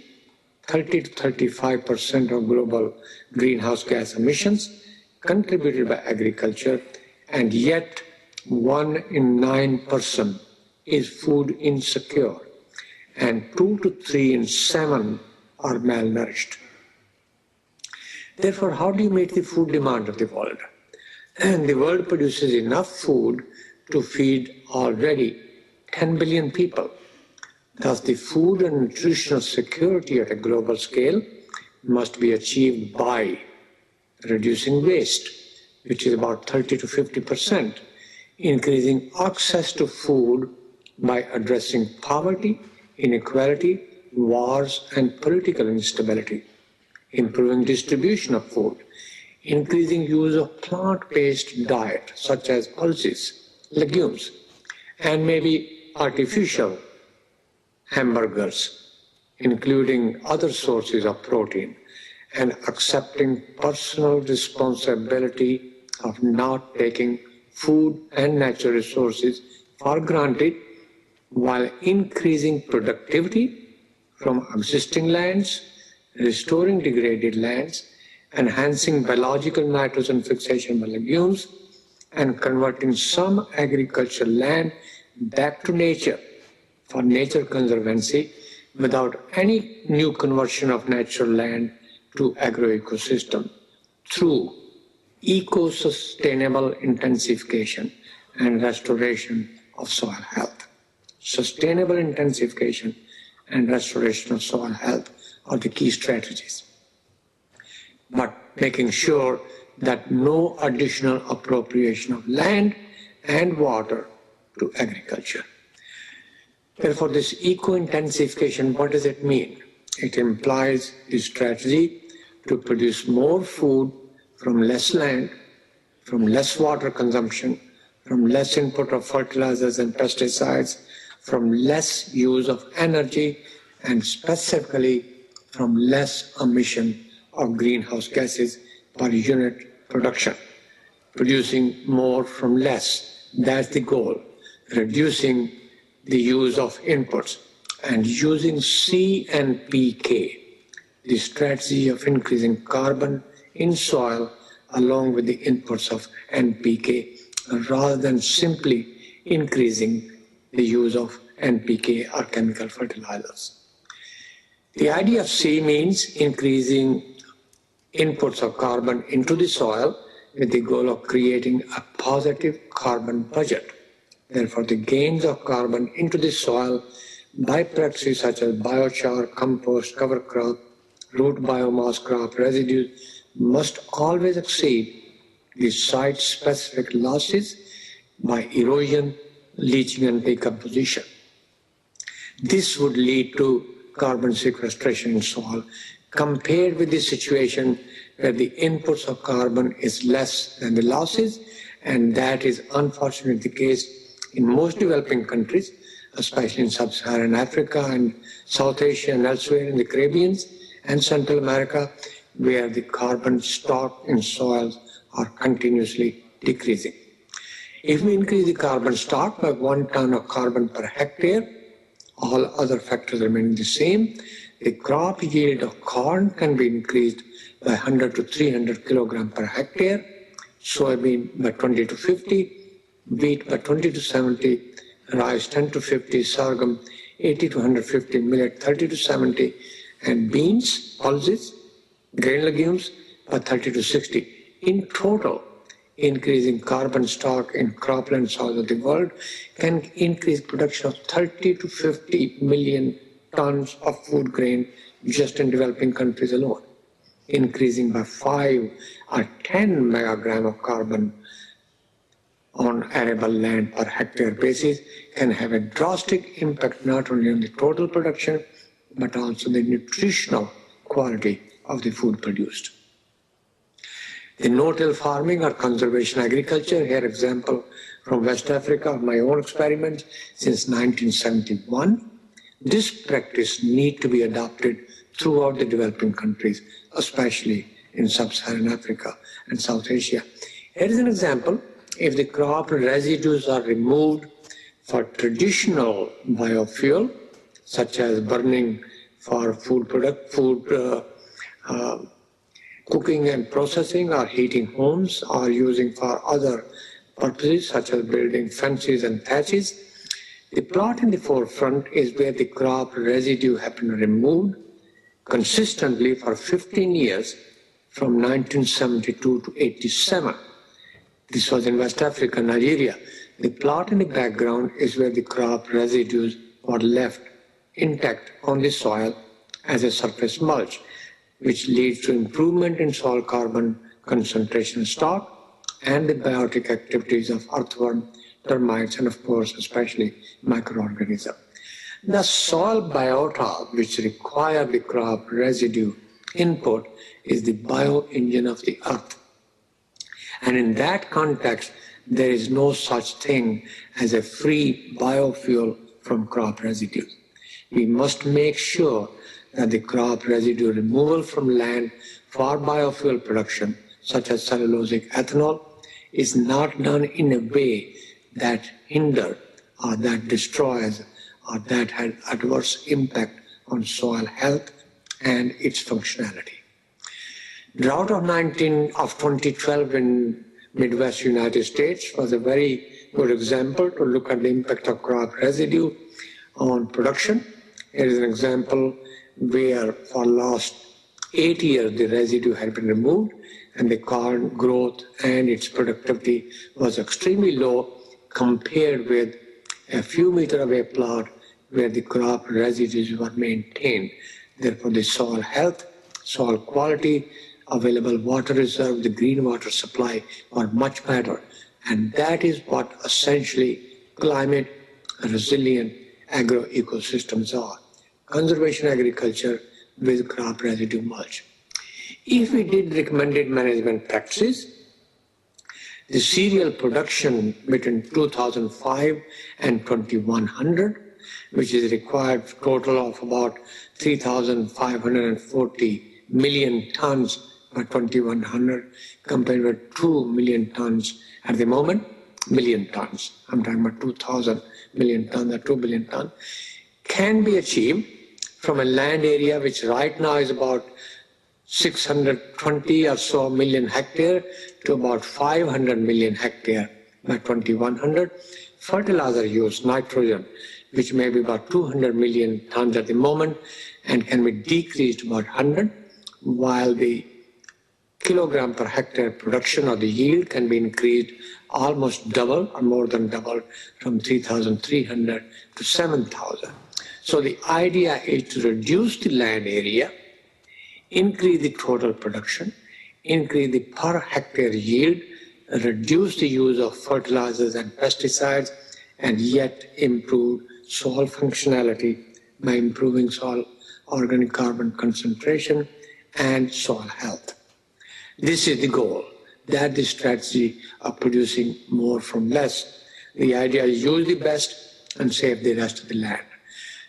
30 to 35% of global greenhouse gas emissions contributed by agriculture, and yet 1 in 9 person is food insecure, and 2 to 3 in 7 are malnourished. Therefore, how do you meet the food demand of the world? And the world produces enough food to feed already 10 billion people. Thus, the food and nutritional security at a global scale must be achieved by reducing waste, which is about 30 to 50%, increasing access to food by addressing poverty, inequality, wars, and political instability, improving distribution of food, increasing use of plant-based diet, such as pulses, legumes, and maybe artificial hamburgers, including other sources of protein, and accepting personal responsibility of not taking food and natural resources for granted, while increasing productivity from existing lands, restoring degraded lands, enhancing biological nitrogen fixation by legumes, and converting some agricultural land back to nature for nature conservancy without any new conversion of natural land to agro-ecosystem through eco-sustainable intensification and restoration of soil health. Sustainable intensification and restoration of soil health are the key strategies, but making sure that no additional appropriation of land and water to agriculture. Therefore, this eco-intensification, what does it mean? It implies the strategy to produce more food from less land, from less water consumption, from less input of fertilizers and pesticides, from less use of energy, and specifically from less emission of greenhouse gases per unit production. Producing more from less, that's the goal. Reducing the use of inputs and using CNPK, the strategy of increasing carbon in soil along with the inputs of NPK, rather than simply increasing the use of NPK or chemical fertilizers. The idea of C means increasing inputs of carbon into the soil with the goal of creating a positive carbon budget. Therefore, the gains of carbon into the soil by practices such as biochar, compost, cover crop, root biomass crop residues must always exceed the site-specific losses by erosion, leaching, and decomposition. This would lead to carbon sequestration in soil compared with the situation where the inputs of carbon is less than the losses, and that is unfortunately the case in most developing countries, especially in sub-Saharan Africa and South Asia and elsewhere in the Caribbean and Central America, where the carbon stock in soils are continuously decreasing. If we increase the carbon stock by 1 ton of carbon per hectare, all other factors remain the same, the crop yield of corn can be increased by 100 to 300 kilogram per hectare, soybean by 20 to 50, wheat by 20 to 70, rice 10 to 50, sorghum 80 to 150, millet 30 to 70, and beans, pulses, grain legumes by 30 to 60. In total, increasing carbon stock in cropland soils of the world can increase production of 30 to 50 million tons of food grain just in developing countries alone. Increasing by 5 or 10 megagram of carbon on arable land per hectare basis can have a drastic impact not only on the total production but also the nutritional quality of the food produced. The no-till farming or conservation agriculture, here example from West Africa of my own experiment since 1971. This practice needs to be adopted throughout the developing countries, especially in sub-Saharan Africa and South Asia. Here is an example. If the crop residues are removed for traditional biofuel, such as burning for cooking and processing, or heating homes, or using for other purposes such as building fences and thatches, the plot in the forefront is where the crop residue has been removed consistently for 15 years from 1972 to 87. This was in West Africa, Nigeria. The plot in the background is where the crop residues were left intact on the soil as a surface mulch, which leads to improvement in soil carbon concentration stock and the biotic activities of earthworm, termites, and of course, especially microorganisms. The soil biota, which require the crop residue input, is the bio-engine of the earth. And in that context, there is no such thing as a free biofuel from crop residues. We must make sure that the crop residue removal from land for biofuel production, such as cellulosic ethanol, is not done in a way that hinders or that destroys or that has adverse impact on soil health and its functionality. Drought of 2012 in Midwest United States was a very good example to look at the impact of crop residue on production. Here is an example where for last 8 years the residue had been removed and the corn growth and its productivity was extremely low compared with a few meter away plot where the crop residues were maintained. Therefore, the soil health, soil quality, available water reserve, the green water supply were much better. And that is what essentially climate resilient agro-ecosystems are. Conservation agriculture with crop residue mulch. If we did recommended management practices, the cereal production between 2005 and 2100, which is required total of about 3,540 million tons by 2100, compared with 2 million tons at the moment, million tons. I'm talking about 2,000 million tons or 2 billion tons, can be achieved from a land area which right now is about 620 or so million hectare to about 500 million hectare by 2100. Fertilizer use, nitrogen, which may be about 200 million tons at the moment and can be decreased about 100, while the kilogram per hectare production or the yield can be increased almost double or more than double from 3,300 to 7,000. So the idea is to reduce the land area, increase the total production, increase the per hectare yield, reduce the use of fertilizers and pesticides, and yet improve soil functionality by improving soil organic carbon concentration and soil health. This is the goal. That's the strategy of producing more from less. The idea is use the best and save the rest of the land.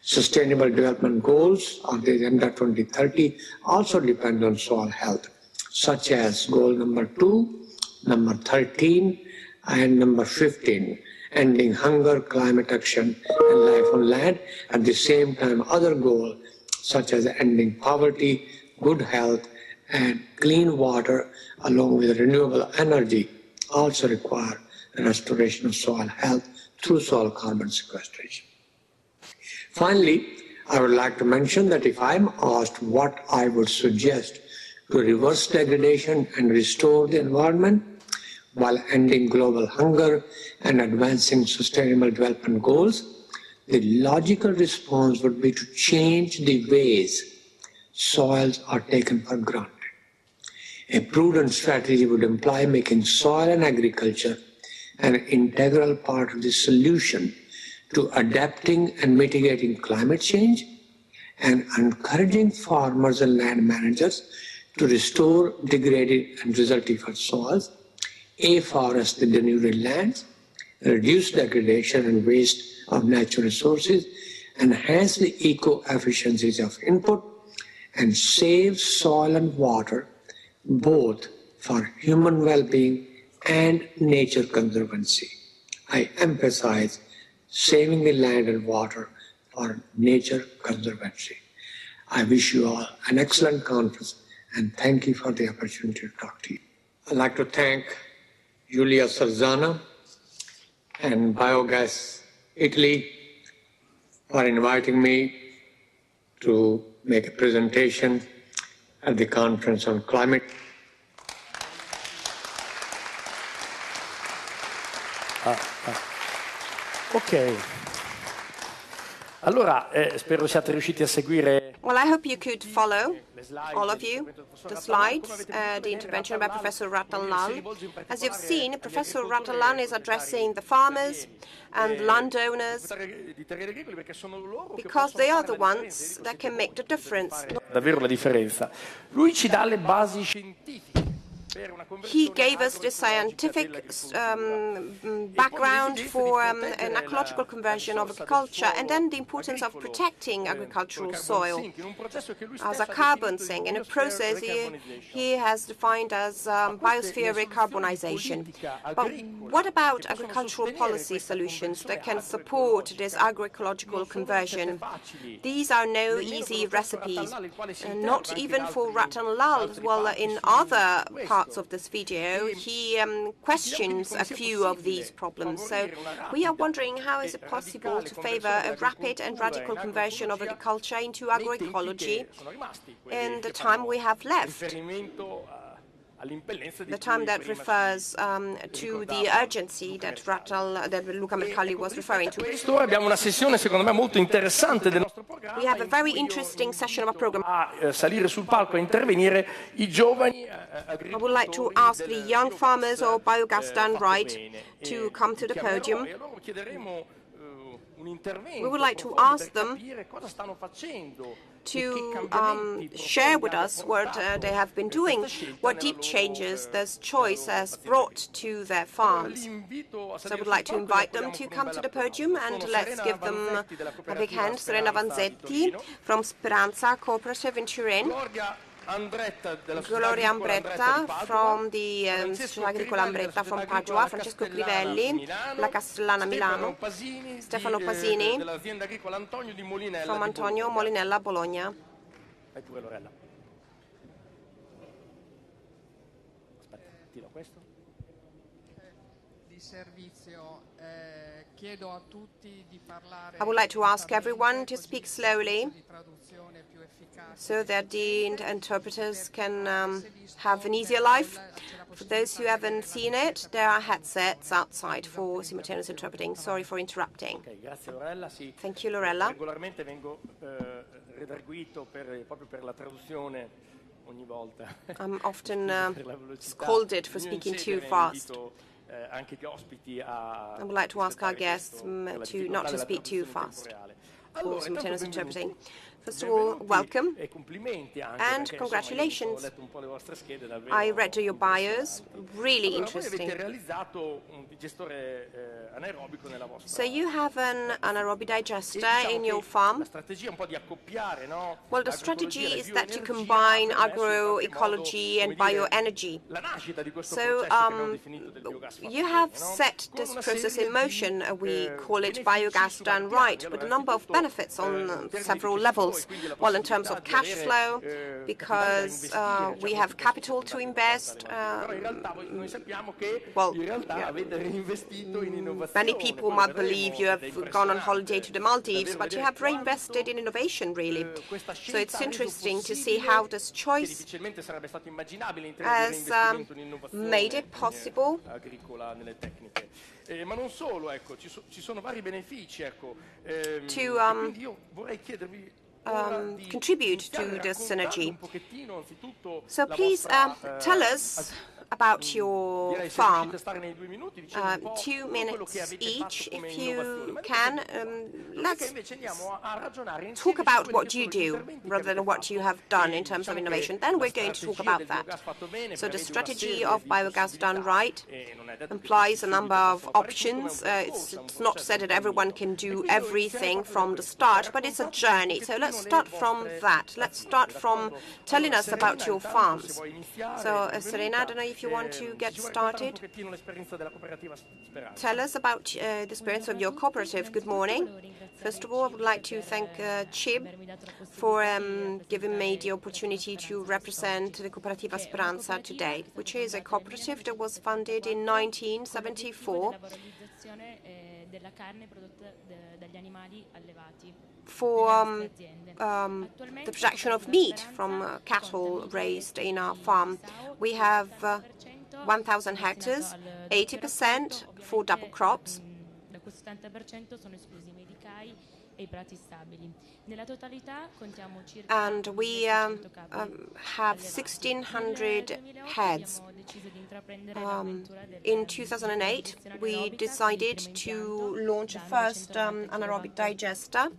Sustainable development goals of the Agenda 2030 also depend on soil health, such as goal number 2, number 13, and number 15, ending hunger, climate action, and life on land. At the same time, other goals such as ending poverty, good health, and clean water, along with renewable energy, also require restoration of soil health through soil carbon sequestration. Finally, I would like to mention that if I'm asked what I would suggest to reverse degradation and restore the environment while ending global hunger and advancing sustainable development goals, the logical response would be to change the ways soils are taken for granted. A prudent strategy would imply making soil and agriculture an integral part of the solution to adapting and mitigating climate change and encouraging farmers and land managers to restore degraded and resulting soils, afforest the denuded lands, reduce degradation and waste of natural resources, enhance the eco-efficiencies of input, and save soil and water both for human well-being and nature conservancy. I emphasize saving the land and water for nature conservancy. I wish you all an excellent conference and thank you for the opportunity to talk to you. I'd like to thank Giulia Sarzana and Biogas Italy for inviting me to make a presentation at the conference on climate. Ok. Allora, spero siate riusciti a seguire. Well, I hope you could follow, all of you, the slides, the intervention by Professor Rattallan. As you've seen, Professor Rattallan is addressing the farmers and landowners because they are the ones that can make the difference. Davvero la differenza. Lui ci dà le basi scientifiche. He gave us the scientific background for an ecological conversion of agriculture, and then the importance of protecting agricultural soil as a carbon sink, in a process he has defined as biosphere recarbonization. But what about agricultural policy solutions that can support this agroecological conversion? These are no easy recipes, not even for Rattallan. Well, in other parts of this video, he questions a few of these problems. So we are wondering, how is it possible to favor a rapid and radical conversion of agriculture into agroecology in the time we have left? The time that refers to the urgency that Luca Mercalli was referring to. Abbiamo una sessione secondo me molto interessante del nostro programma. We have a very interesting session of our program. A salire sul palco e intervenire I giovani I would like to ask the young farmers or Biogas Done Right to come to the podium. We would like to ask them to share with us what they have been doing, what deep changes this choice has brought to their farms. So I would like to invite them to come to the podium, and let's give them a big hand. Serena Vanzetti from Speranza Cooperative in Turin. Gloria Ambretta from the Società Agricola Ambretta from Padua, Francesco Crivelli, La Castellana Milano, Stefano Pasini from Antonio Molinella Bologna. I would like to ask everyone to speak slowly so that the interpreters can have an easier life. For those who haven't seen it, there are headsets outside for simultaneous interpreting. Sorry for interrupting. Thank you, Lorella. I'm often scolded for speaking too fast. I would like to ask our guests not to speak too fast for simultaneous interpreting. First of all, welcome and congratulations. I read your bios, really interesting. So you have an anaerobic digester in your farm. Well, the strategy is that to combine agroecology and bioenergy. So you have set this process in motion. We call it Biogas Done Right, with a number of benefits on several levels. Well, in terms of cash flow, because we have capital to invest. Well, many people might believe you have gone on holiday to the Maldives, but you have reinvested in innovation, really. So it's interesting to see how this choice has made it possible ma non solo, ecco, ci sono vari benefici, ecco. To quindi io vorrei chiedervi contribute to this synergy. So please tell us about your farm. 2 minutes each, if you can. Let's talk about what you do rather than what you have done in terms of innovation. Then we're going to talk about that. So the strategy of biogas done right implies a number of options. It's not said that everyone can do everything from the start, but it's a journey. So let's start from that. Let's start from telling us about your farms. So Serena, I don't know if you want to get started. Tell us about the experience of your cooperative. Good morning. First of all, I would like to thank Chib for giving me the opportunity to represent the Cooperativa Speranza today, which is a cooperative that was founded in 1974 for the production of meat from cattle raised in our farm. We have 1,000 hectares, 80% for double crops. And we have 1,600 heads. In 2008, we decided to launch a first anaerobic digester.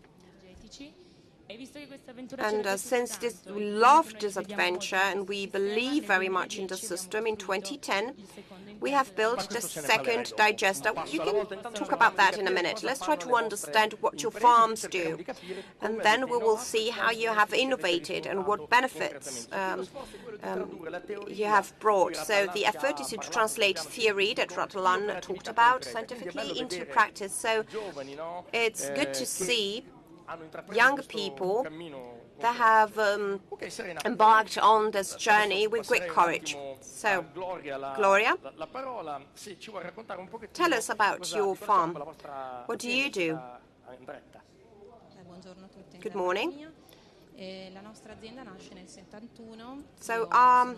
And since we loved this adventure and we believe very much in the system, in 2010, we have built the second digester. You can talk about that in a minute. Let's try to understand what your farms do. And then we will see how you have innovated and what benefits you have brought. So the effort is to translate theory that Ratalan talked about scientifically into practice. So it's good to see young people that have embarked on this journey with great courage. So, Gloria, tell us about your farm. What do you do? Good morning. So our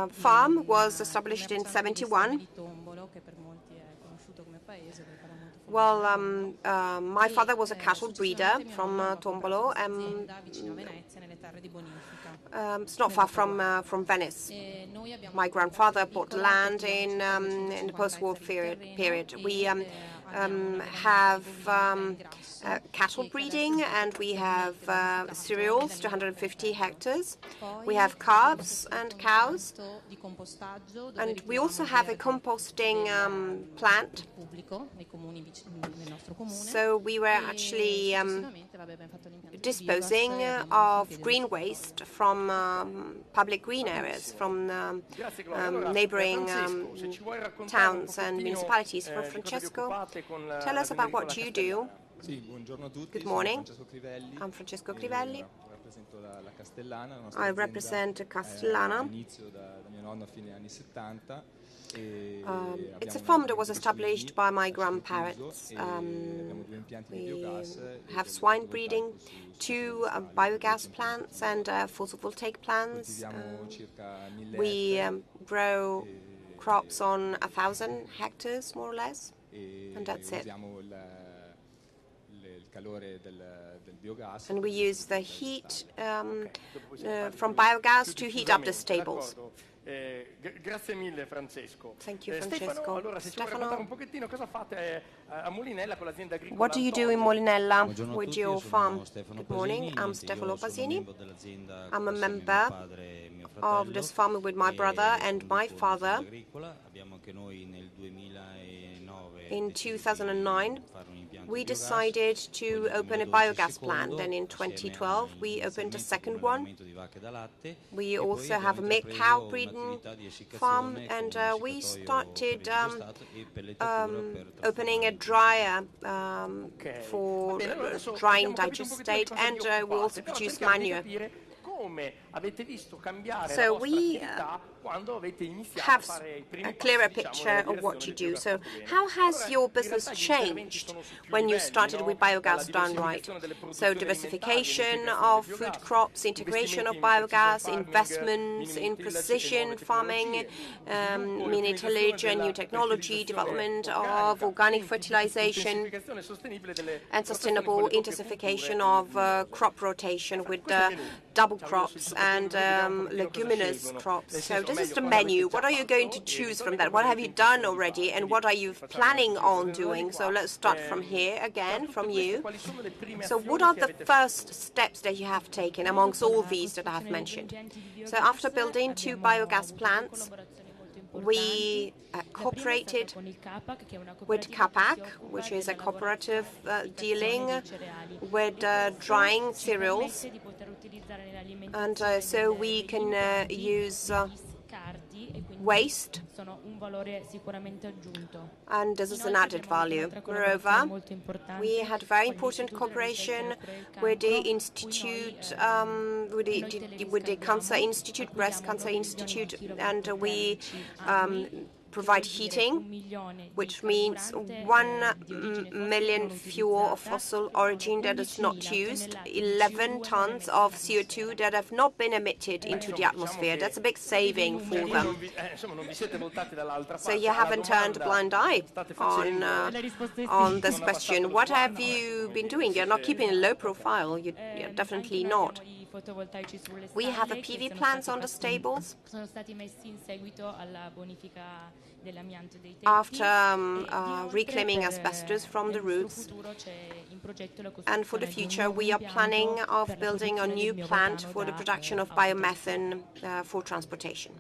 farm was established in 1971. Well, my father was a cattle breeder from Tombolo. It's not far from Venice. My grandfather bought the land in the post-war period. We have cattle breeding, and we have cereals, 250 hectares. We have calves and cows, and we also have a composting plant. So we were actually disposing of green waste from public green areas, from neighboring towns and municipalities. For Francesco, tell us about what you do. Good morning. I'm Francesco Crivelli. I represent Castellana. It's a farm that was established by my grandparents. We have swine breeding, 2 biogas plants and photovoltaic plants. We grow crops on 1,000 hectares, more or less, and that's it. And we use the heat from biogas to heat up the stables. Thank you, Francesco. Stefano, what do you do in Molinella with your farm? Good morning, I'm Stefano Pasini. I'm a member of this farm with my brother and my father. In 2009, we decided to open a biogas plant, and in 2012 we opened a second one. We also have a milk cow breeding farm, and we started opening a dryer for drying digestate, and we also produce manure. So we have a clearer picture of what you do. So how has your business changed when you started with biogas done right? So diversification of food crops, integration of biogas, investments in precision farming, mini tillage and new technology, development of organic fertilization, and sustainable intensification of crop rotation with double crops and leguminous crops. So this is the menu. What are you going to choose from that? What have you done already and what are you planning on doing? So let's start from here again, from you. So what are the first steps that you have taken amongst all these that I have mentioned? So after building 2 biogas plants, we cooperated with CAPAC, which is a cooperative dealing with drying cereals, and so we can use waste, and this is an added value. Moreover, we had very important cooperation with the institute, with the Cancer Institute, Breast Cancer Institute, and we provide heating, which means 1 million fuel of fossil origin that is not used, 11 tons of CO2 that have not been emitted into the atmosphere. That's a big saving for them. So you haven't turned a blind eye on this question. What have you been doing? You're not keeping a low profile. You're definitely not. We have a PV plants on the stables. After reclaiming asbestos from the roots, and for the future we are planning of building a new plant for the production of biomethane for transportation.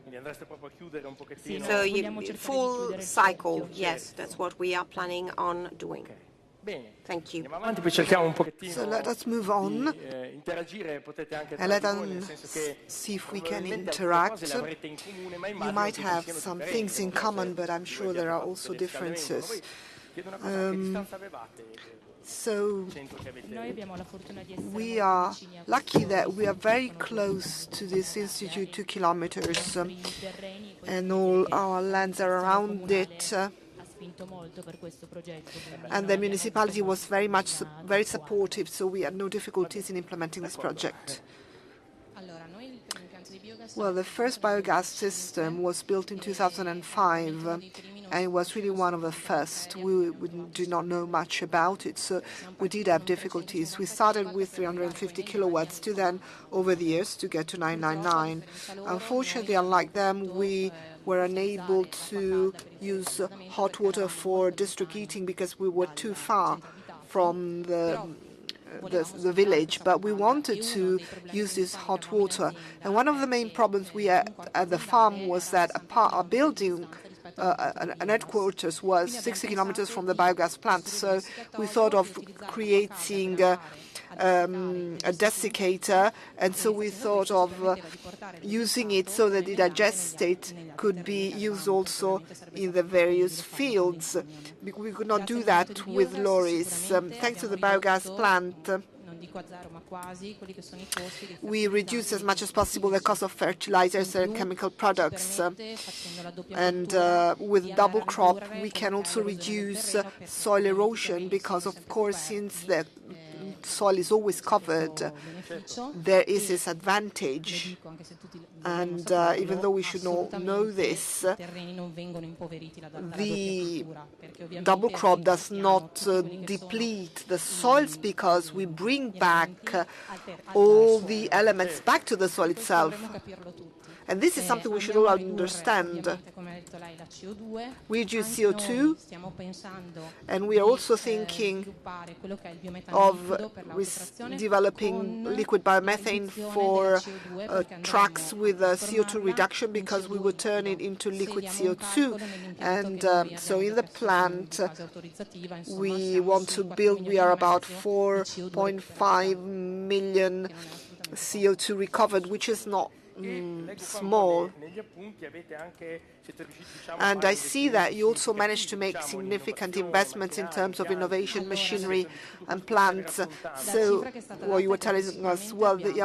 So full cycle, yes, that's what we are planning on doing. Thank you. So let us move on and let us see if we can interact. You might have some things in common, but I'm sure there are also differences. So we are lucky that we are very close to this institute, 2 kilometers, and all our lands are around it. And the municipality was very supportive, so we had no difficulties in implementing this project. Well, the first biogas system was built in 2005, and it was really one of the first. We did not know much about it, so we did have difficulties. We started with 350 kilowatts to then, over the years, to get to 999. Unfortunately, unlike them, we were unable to use hot water for district heating because we were too far from the village, but we wanted to use this hot water. And one of the main problems we had at the farm was that a building, an headquarters, was 60 kilometers from the biogas plant. So we thought of creating a desiccator, and so we thought of using it so that the digestate could be used also in the various fields. We could not do that with lorries. Thanks to the biogas plant, we reduce as much as possible the cost of fertilizers and chemical products. And with double crop, we can also reduce soil erosion because, of course, since the soil is always covered, there is this advantage. And even though we should not know this, the double crop does not deplete the soils because we bring back all the elements back to the soil itself. And this is something we should all understand. We reduce CO2, and we are also thinking of developing liquid biomethane for trucks with CO2 reduction, because we would turn it into liquid CO2. And so in the plant we want to build, we are about 4.5 million CO2 recovered, which is not small. And I see that you also managed to make significant investments in terms of innovation, machinery and plants. So what you were telling us, well, the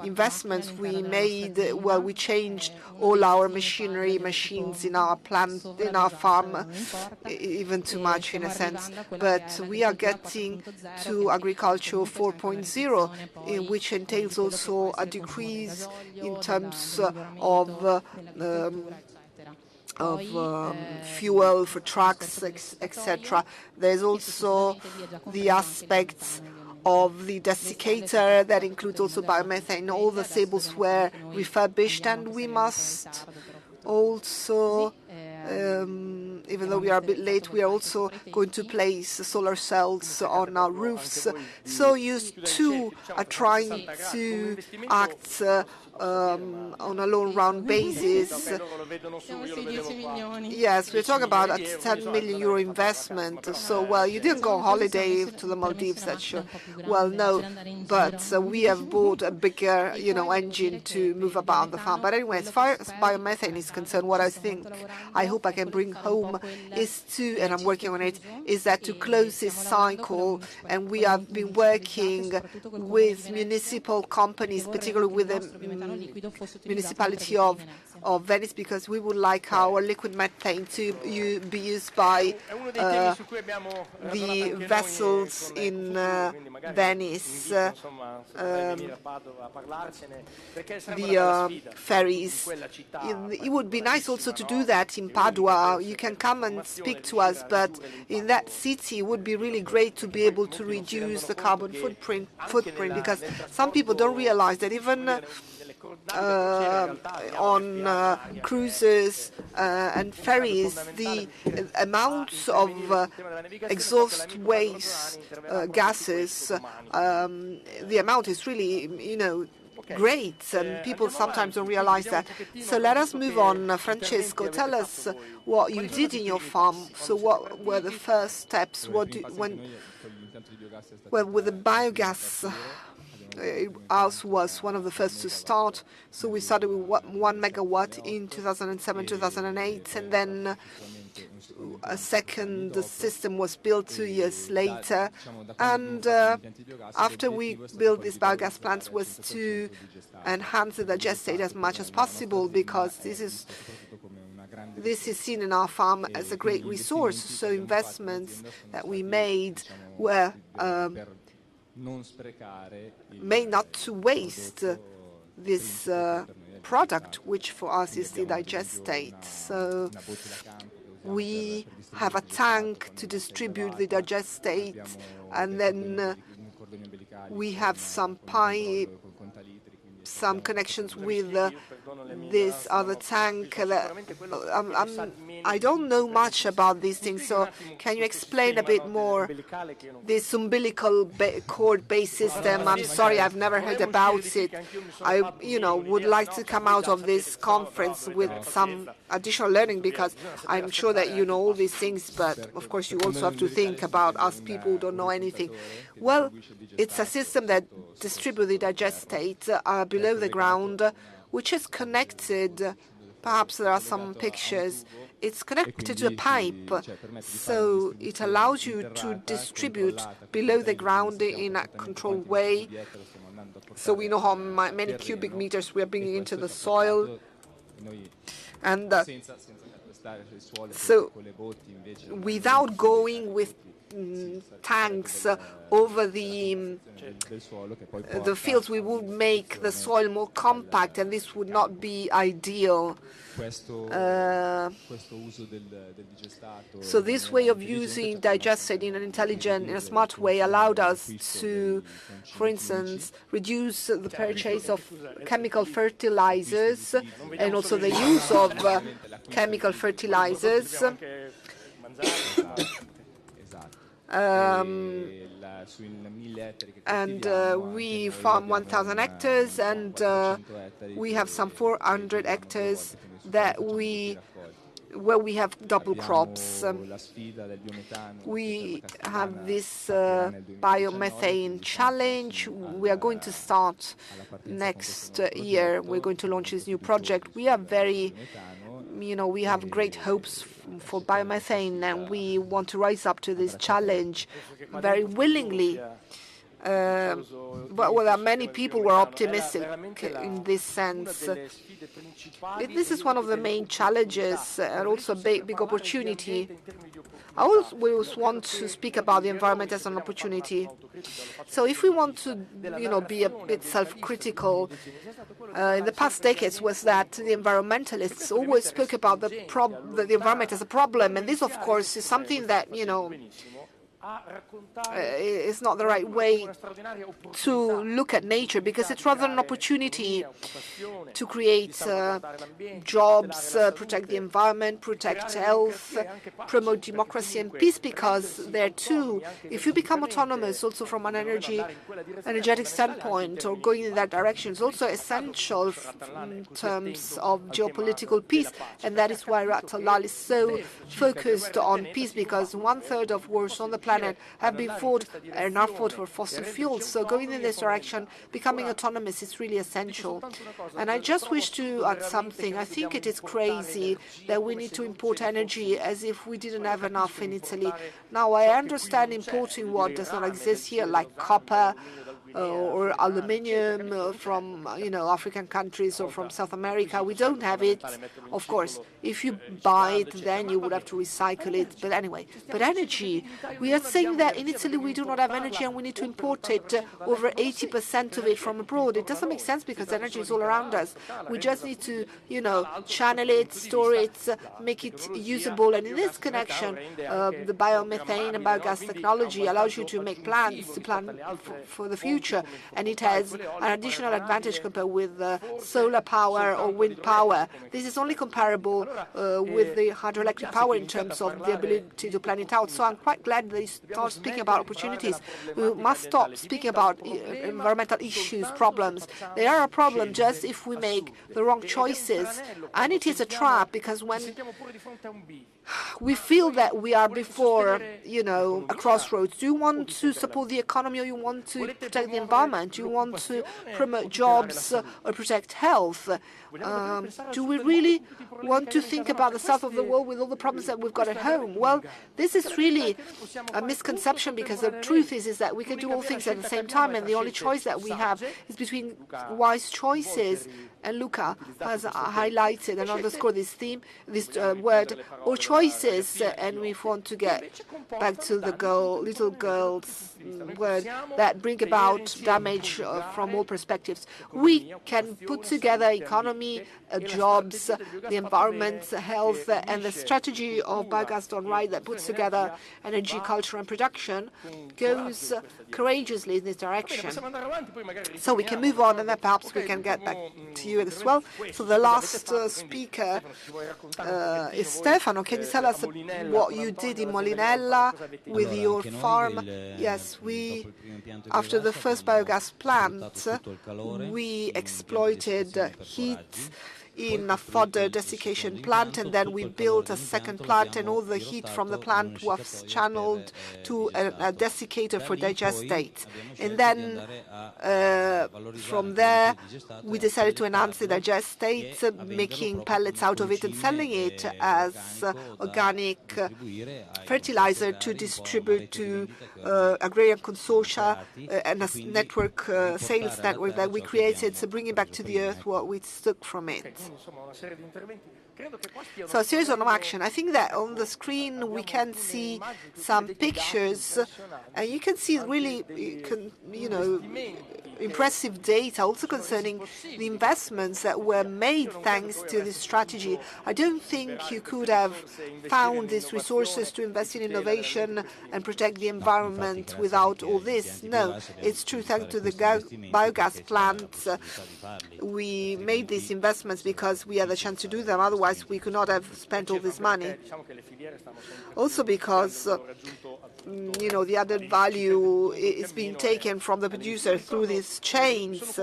investments we made, well, we changed all our machines in our plant, in our farm, even too much in a sense. But we are getting to agriculture 4.0, which entails also a decrease in terms of fuel for trucks, etc. There's also the aspects of the desiccator that includes also biomethane. All the stables were refurbished, and we must also, even though we are a bit late, we are also going to place solar cells on our roofs. So you too are trying to act on a long-run basis. Yes, we're talking about a 10 million euro investment. So, well, you didn't go on holiday to the Maldives, that's sure. Well, no, but we have bought a bigger, engine to move about the farm. But anyway, as far as biomethane is concerned, what I hope I can bring home is to, and I'm working on it, is that to close this cycle. And we have been working with municipal companies, particularly with the municipality of Venice, because we would like our liquid methane to be used by the vessels in Venice, the ferries. It would be nice also to do that in Padua. You can come and speak to us, but in that city it would be really great to be able to reduce the carbon footprint, because some people don't realize that even on cruises and ferries, the amounts of exhaust waste gases, the amount is really, great, and people sometimes don't realize that. So let us move on. Francesco, tell us what you did in your farm. So what were the first steps? Well, with the biogas, ours was one of the first to start. So we started with 1 megawatt in 2007, 2008, and then a second system was built 2 years later. And after we built these biogas plants was to enhance the digestate as much as possible, because this is seen in our farm as a great resource. So investments that we made were made not to waste this product, which for us is the digestate. So we have a tank to distribute the digestate, and then we have some connections with this other tank. I don't know much about these things, so can you explain a bit more this umbilical cord-based system? I'm sorry, I've never heard about it. I, would like to come out of this conference with some additional learning, because I'm sure that you know all these things, but of course you also have to think about us people who don't know anything. Well, it's a system that distributes the digestate below the ground, which is connected. Perhaps there are some pictures. It's connected to a pipe, so it allows you to distribute below the ground in a controlled way. So we know how many cubic meters we are bringing into the soil. And so without going with tanks over the fields, we would make the soil more compact, and this would not be ideal. So this way of using digestate in an intelligent, in a smart way, allowed us to, for instance, reduce the purchase of chemical fertilizers and also the use of chemical fertilizers. And we farm 1,000 hectares, and we have some 400 hectares that we where we have double crops. We have this biomethane challenge. We are going to start next year. We're going to launch this new project. We are very, we have great hopes for biomethane, and we want to rise up to this challenge very willingly. Well, many people were optimistic in this sense. This is one of the main challenges and also a big opportunity. I always want to speak about the environment as an opportunity. So if we want to, be a bit self-critical, in the past decades was that the environmentalists always spoke about the environment as a problem, and this, of course, is something that, it's not the right way to look at nature, because it's rather an opportunity to create jobs, protect the environment, protect health, promote democracy and peace, because there too, if you become autonomous also from an energetic standpoint or going in that direction, is also essential in terms of geopolitical peace. And that is why Talal is so focused on peace, because 1/3 of wars on the planet have been fought and are fought for fossil fuels. So going in this direction, becoming autonomous, is really essential. And I just wish to add something. I think it is crazy that we need to import energy as if we didn't have enough in Italy. Now, I understand importing what does not exist here, like copper or aluminium from African countries or from South America. We don't have it. Of course, if you buy it, then you would have to recycle it. But anyway, energy, we are saying that in Italy we do not have energy and we need to import it, over 80% of it from abroad. It doesn't make sense because energy is all around us. We just need to, channel it, store it, make it usable. And in this connection, the biomethane and biogas technology allows you to make plans, to plan for the future. And it has an additional advantage compared with solar power or wind power. This is only comparable with the hydroelectric power in terms of the ability to plan it out. So I'm quite glad they start speaking about opportunities. We must stop speaking about environmental issues, problems. They are a problem just if we make the wrong choices. And it is a trap, because when we feel that we are before, a crossroads. Do you want to support the economy, or you want to protect the environment? Do you want to promote jobs or protect health? Do we really want to think about the south of the world with all the problems that we've got at home? Well, this is really a misconception, because the truth is that we can do all things at the same time, and the only choice that we have is between wise choices. And Luca has highlighted and underscored this theme, this word, or choices. And we want to get back to the little girl's word, that bring about damage from all perspectives. We can put together economy, jobs, the environment, health, and the strategy of Biogas done right that puts together energy, culture, and production goes courageously in this direction. So we can move on, and then perhaps we can get back to you as well. So the last speaker is Stefano. Can you tell us what you did in Molinella with your farm? Yes, after the first biogas plant, we exploited heat in a fodder desiccation plant, and then we built a second plant, and all the heat from the plant was channeled to a desiccator for digestate. And then from there, we decided to enhance the digestate, making pellets out of it and selling it as organic fertilizer to distribute to agrarian consortia and a network, sales network that we created, so bringing back to the earth what we took from it. So a series of action. I think that on the screen we can see some pictures, and you can see really, impressive data also concerning the investments that were made thanks to this strategy. I don't think you could have found these resources to invest in innovation and protect the environment without all this. No, it's true, thanks to the biogas plants, we made these investments because we had the chance to do them. Otherwise, we could not have spent all this money. Also because, the added value is being taken from the producer through these chains.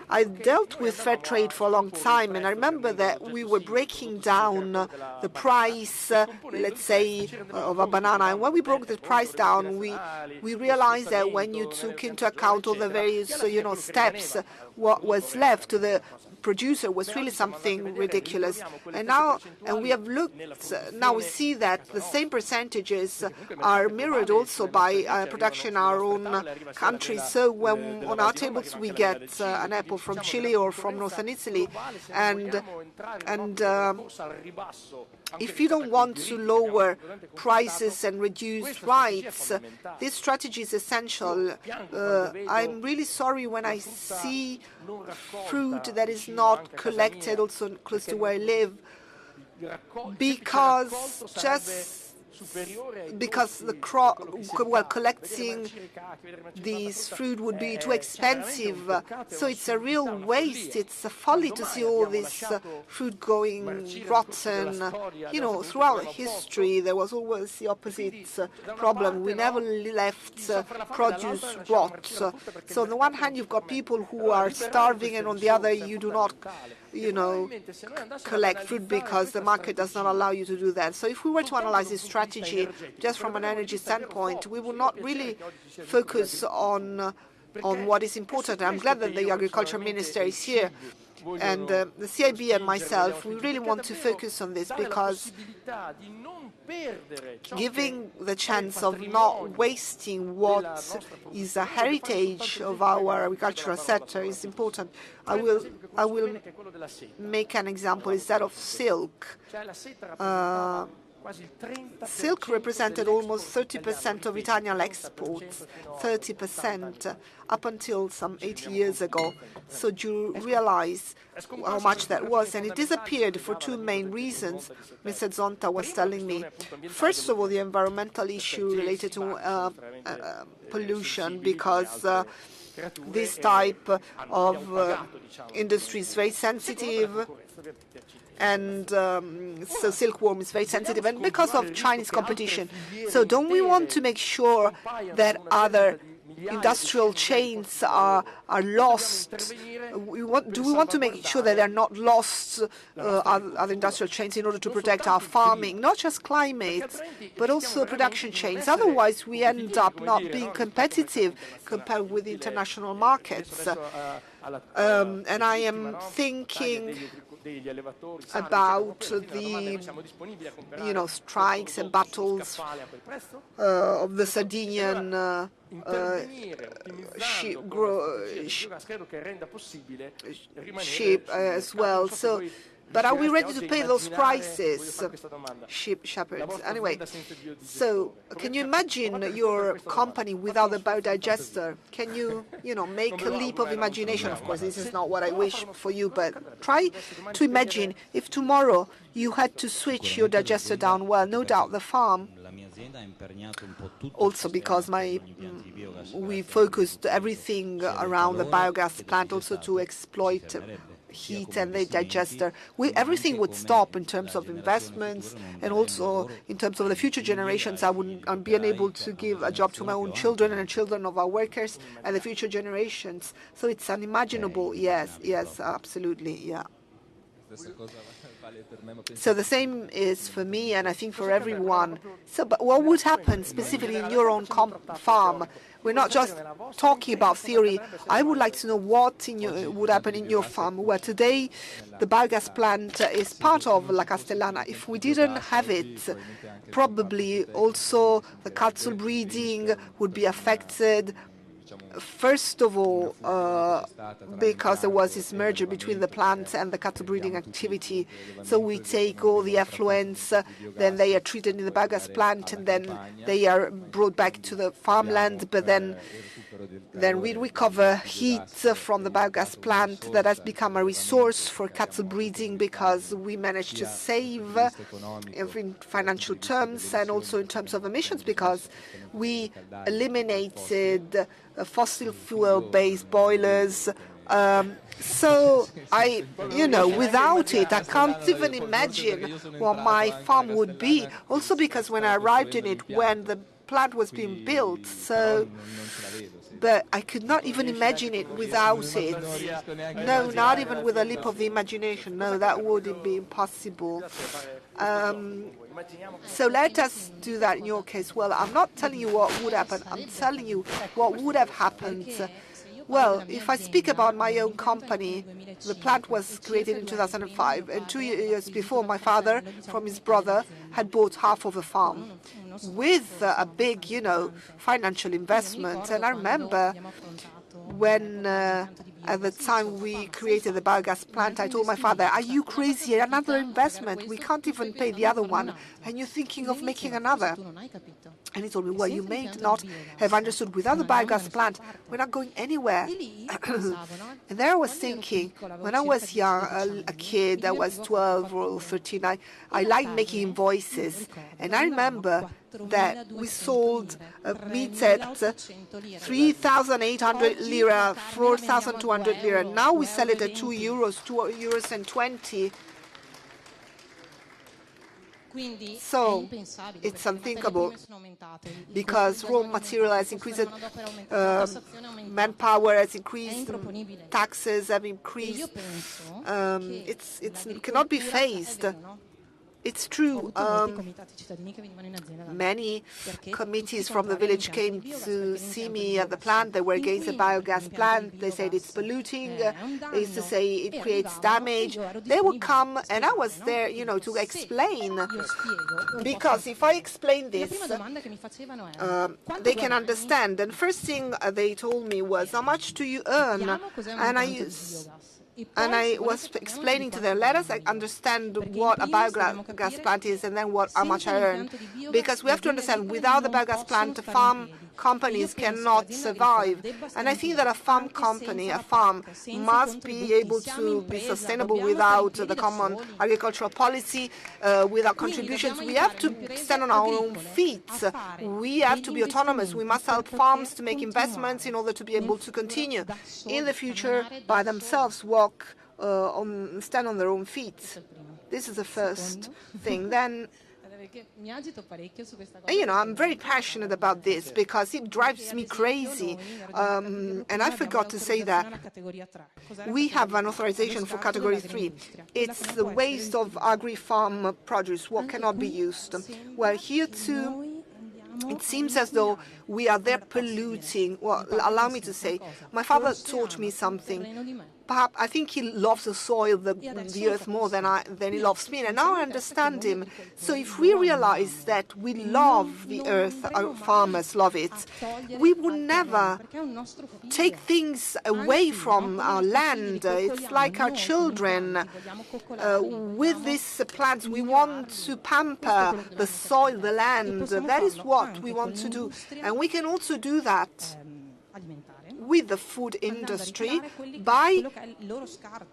I dealt with fair trade for a long time, and I remember that we were breaking down the price, let's say, of a banana. And when we broke the price down, we realized that when you took into account all the various, steps, what was left to the producer was really something ridiculous. And we have looked, now we see that the same percentages are mirrored also by production in our own country. So when on our tables we get an apple from Chile or from northern Italy, and if you don't want to lower prices and reduce rights, this strategy is essential. I'm really sorry when I see fruit that is not collected also close to where I live, because the collecting these fruit would be too expensive. So it's a real waste. It's a folly to see all this fruit going rotten. Throughout history, there was always the opposite problem. We never left produce rot. So on the one hand, you've got people who are starving, and on the other, you do not collect fruit because the market does not allow you to do that. So if we were to analyze this strategy just from an energy standpoint, we will not really focus on what is important. I'm glad that the agriculture minister is here. And the CIB and myself, we really want to focus on this, because giving the chance of not wasting what is a heritage of our agricultural sector is important. I will make an example. Is that of silk. Silk represented almost 30% of Italian exports, 30% up until some 80 years ago. So do you realize how much that was? And it disappeared for two main reasons, Mr. Zonta was telling me. First of all, the environmental issue related to pollution, because this type of industry is very sensitive, and so silkworm is very sensitive, and because of Chinese competition. So don't we want to make sure that other industrial chains are lost? Do we want to make sure that they're not lost, other industrial chains, in order to protect our farming, not just climate, but also production chains? Otherwise, we end up not being competitive compared with international markets. And I am thinking about the strikes and battles of the Sardinian sheep as well. So, but are we ready to pay those prices? Shepherds. Anyway, so can you imagine your company without a biodigester? Can you, make a leap of imagination? Of course, this is not what I wish for you, but try to imagine if tomorrow you had to switch your digester down. Well, no doubt the farm, also because we focused everything around the biogas plant also to exploit heat and the digester. Everything would stop in terms of investments, and also in terms of the future generations. I wouldn't be unable to give a job to my own children and children of our workers and the future generations. So it's unimaginable. Yes, absolutely, yeah. So the same is for me, and I think for everyone. So, but what would happen specifically in your own farm? We're not just talking about theory. I would like to know what would happen in your farm, where today the biogas plant is part of La Castellana. If we didn't have it, probably also the cattle breeding would be affected. First of all, because there was this merger between the plant and the cattle breeding activity. So we take all the effluents, then they are treated in the biogas plant, and then they are brought back to the farmland. But then we recover heat from the biogas plant that has become a resource for cattle breeding, because we managed to save in financial terms and also in terms of emissions, because we eliminated fossil fuel-based boilers. So without it, I can't even imagine what my farm would be. Also because when I arrived in it, when the plant was being built. So, but I could not even imagine it without it. No, not even with a leap of the imagination. No, that would be impossible. So let us do that in your case. Well, I'm not telling you what would happen. I'm telling you what would have happened. Well, if I speak about my own company, the plant was created in 2005, and 2 years before, my father, from his brother, had bought half of the farm with a big, financial investment. And I remember when at the time we created the biogas plant, I told my father, "Are you crazy? Another investment? We can't even pay the other one, and you're thinking of making another?" And he told me, "Well, you may not have understood. Without the biogas plant, we're not going anywhere." And there I was thinking, when I was young, a kid, I was 12 or 13, I liked making invoices. And I remember that we sold meat at 3,800 lira, 4,200 lira. Now we sell it at 2 euros, 2 euros and 20. So it's unthinkable because raw material has increased, manpower has increased, taxes have increased. It cannot be faced. It's true. Many committees from the village came to see me at the plant. They were against the biogas plant. They said it's polluting. They used to say it creates damage. They would come, and I was there, to explain. Because if I explain this, they can understand. And first thing they told me was, "How much do you earn?" And I was explaining to them, let us understand what a biogas plant is and then how much I earn. Because we have to understand, without the biogas plant, farm companies cannot survive. And I think that a farm must be able to be sustainable without the common agricultural policy, without contributions. We have to stand on our own feet. We have to be autonomous. We must help farms to make investments in order to be able to continue in the future by themselves, stand on their own feet. This is the first thing. Then, I'm very passionate about this because it drives me crazy. And I forgot to say that we have an authorization for category 3. It's the waste of agri-farm produce, what cannot be used. Well, here too, it seems as though we are there polluting. Well, allow me to say, my father taught me something. Perhaps I think he loves the soil, the earth more than he loves me, and now I understand him. So if we realize that we love the earth, our farmers love it, we would never take things away from our land. It's like our children. With these plants, we want to pamper the soil, the land. That is what we want to do. And we can also do that with the food industry by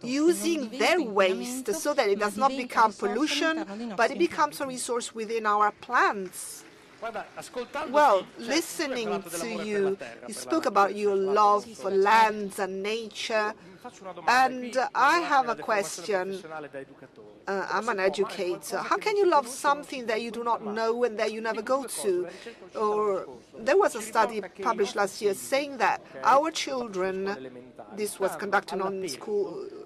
using their waste so that it does not become pollution, but it becomes a resource within our plants. Well, listening to you, you spoke about your love for lands and nature, and I have a question. I'm an educator. How can you love something that you do not know and that you never go to? Or there was a study published last year saying that our children, this was conducted on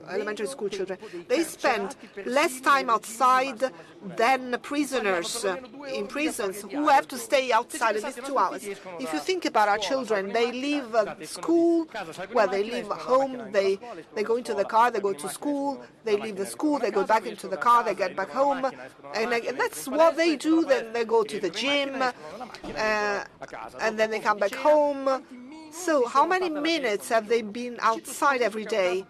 elementary school children, they spend less time outside than prisoners in prisons who have to stay outside at least 2 hours. If you think about our children, they leave school, well, they leave home, they go into the car, they go to school, they leave the school, they go back into the car, they get back home, and that's what they do. Then they go to the gym, and then they come back home. So how many minutes have they been outside every day?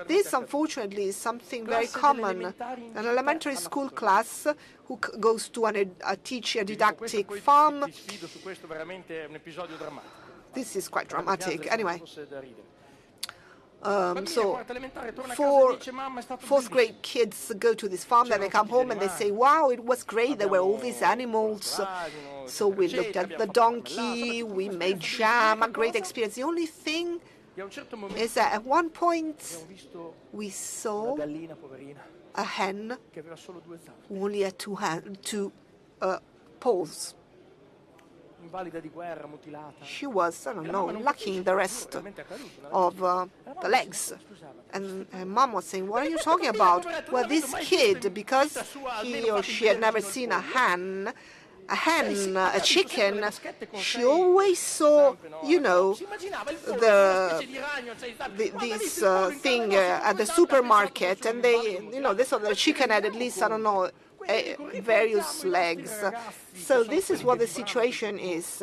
This, unfortunately, is something very common. An elementary school class who goes to a teacher didactic farm. This is quite dramatic. Anyway. So fourth grade kids go to this farm, then they come home and they say, wow, it was great, there were all these animals. So we looked at the donkey, we made jam, a great experience. The only thing is that at one point we saw a hen who only had two paws. she was, I don't know, lacking the rest of the legs. And mom was saying, what are you talking about? Well, this kid, because he or she had never seen a chicken, she always saw, you know, this thing at the supermarket, and they, you know, they saw the chicken had at least, I don't know, various legs. So this is what the situation is.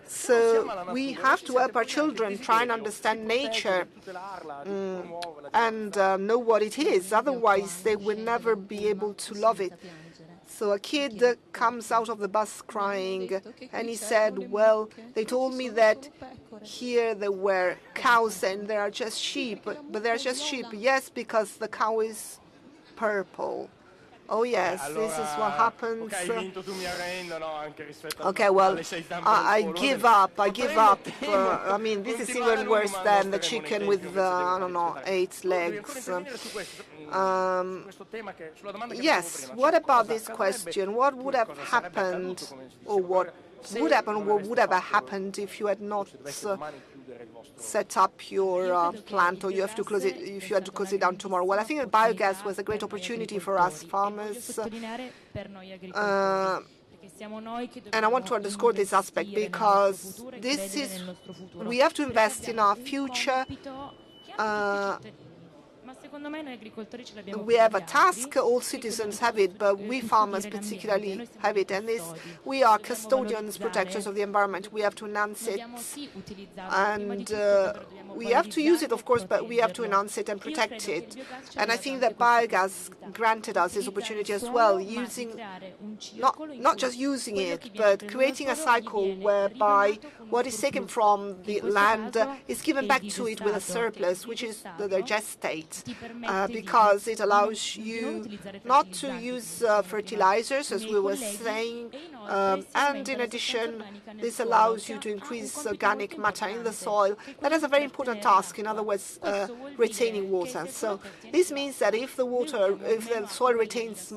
So we have to help our children try and understand nature and know what it is. Otherwise, they will never be able to love it. So a kid comes out of the bus crying, and he said, well, they told me that here there were cows and there are just sheep. But they're just sheep. Yes, because the cow is purple. Oh yes, this is what happens. Okay, well, I give up. I mean, this is even worse than the chicken with, I don't know, 8 legs. Yes, what about this question? What would have happened, or what would happen, or what would have happened if you had not set up your plant, or you have to close it, if you had to close it down tomorrow? Well, I think that biogas was a great opportunity for us farmers. And I want to underscore this aspect because this is, we have to invest in our future. We have a task, all citizens have it, but we farmers particularly have it, and we are custodians, protectors of the environment. We have to enhance it, and we have to use it, of course, but we have to enhance it and protect it. And I think that biogas granted us this opportunity as well, using, not just using it, but creating a cycle whereby what is taken from the land is given back to it with a surplus, which is the digestate. Because it allows you not to use fertilizers, as we were saying, and in addition, this allows you to increase organic matter in the soil. That is a very important task, in other words, retaining water. So this means that if the soil retains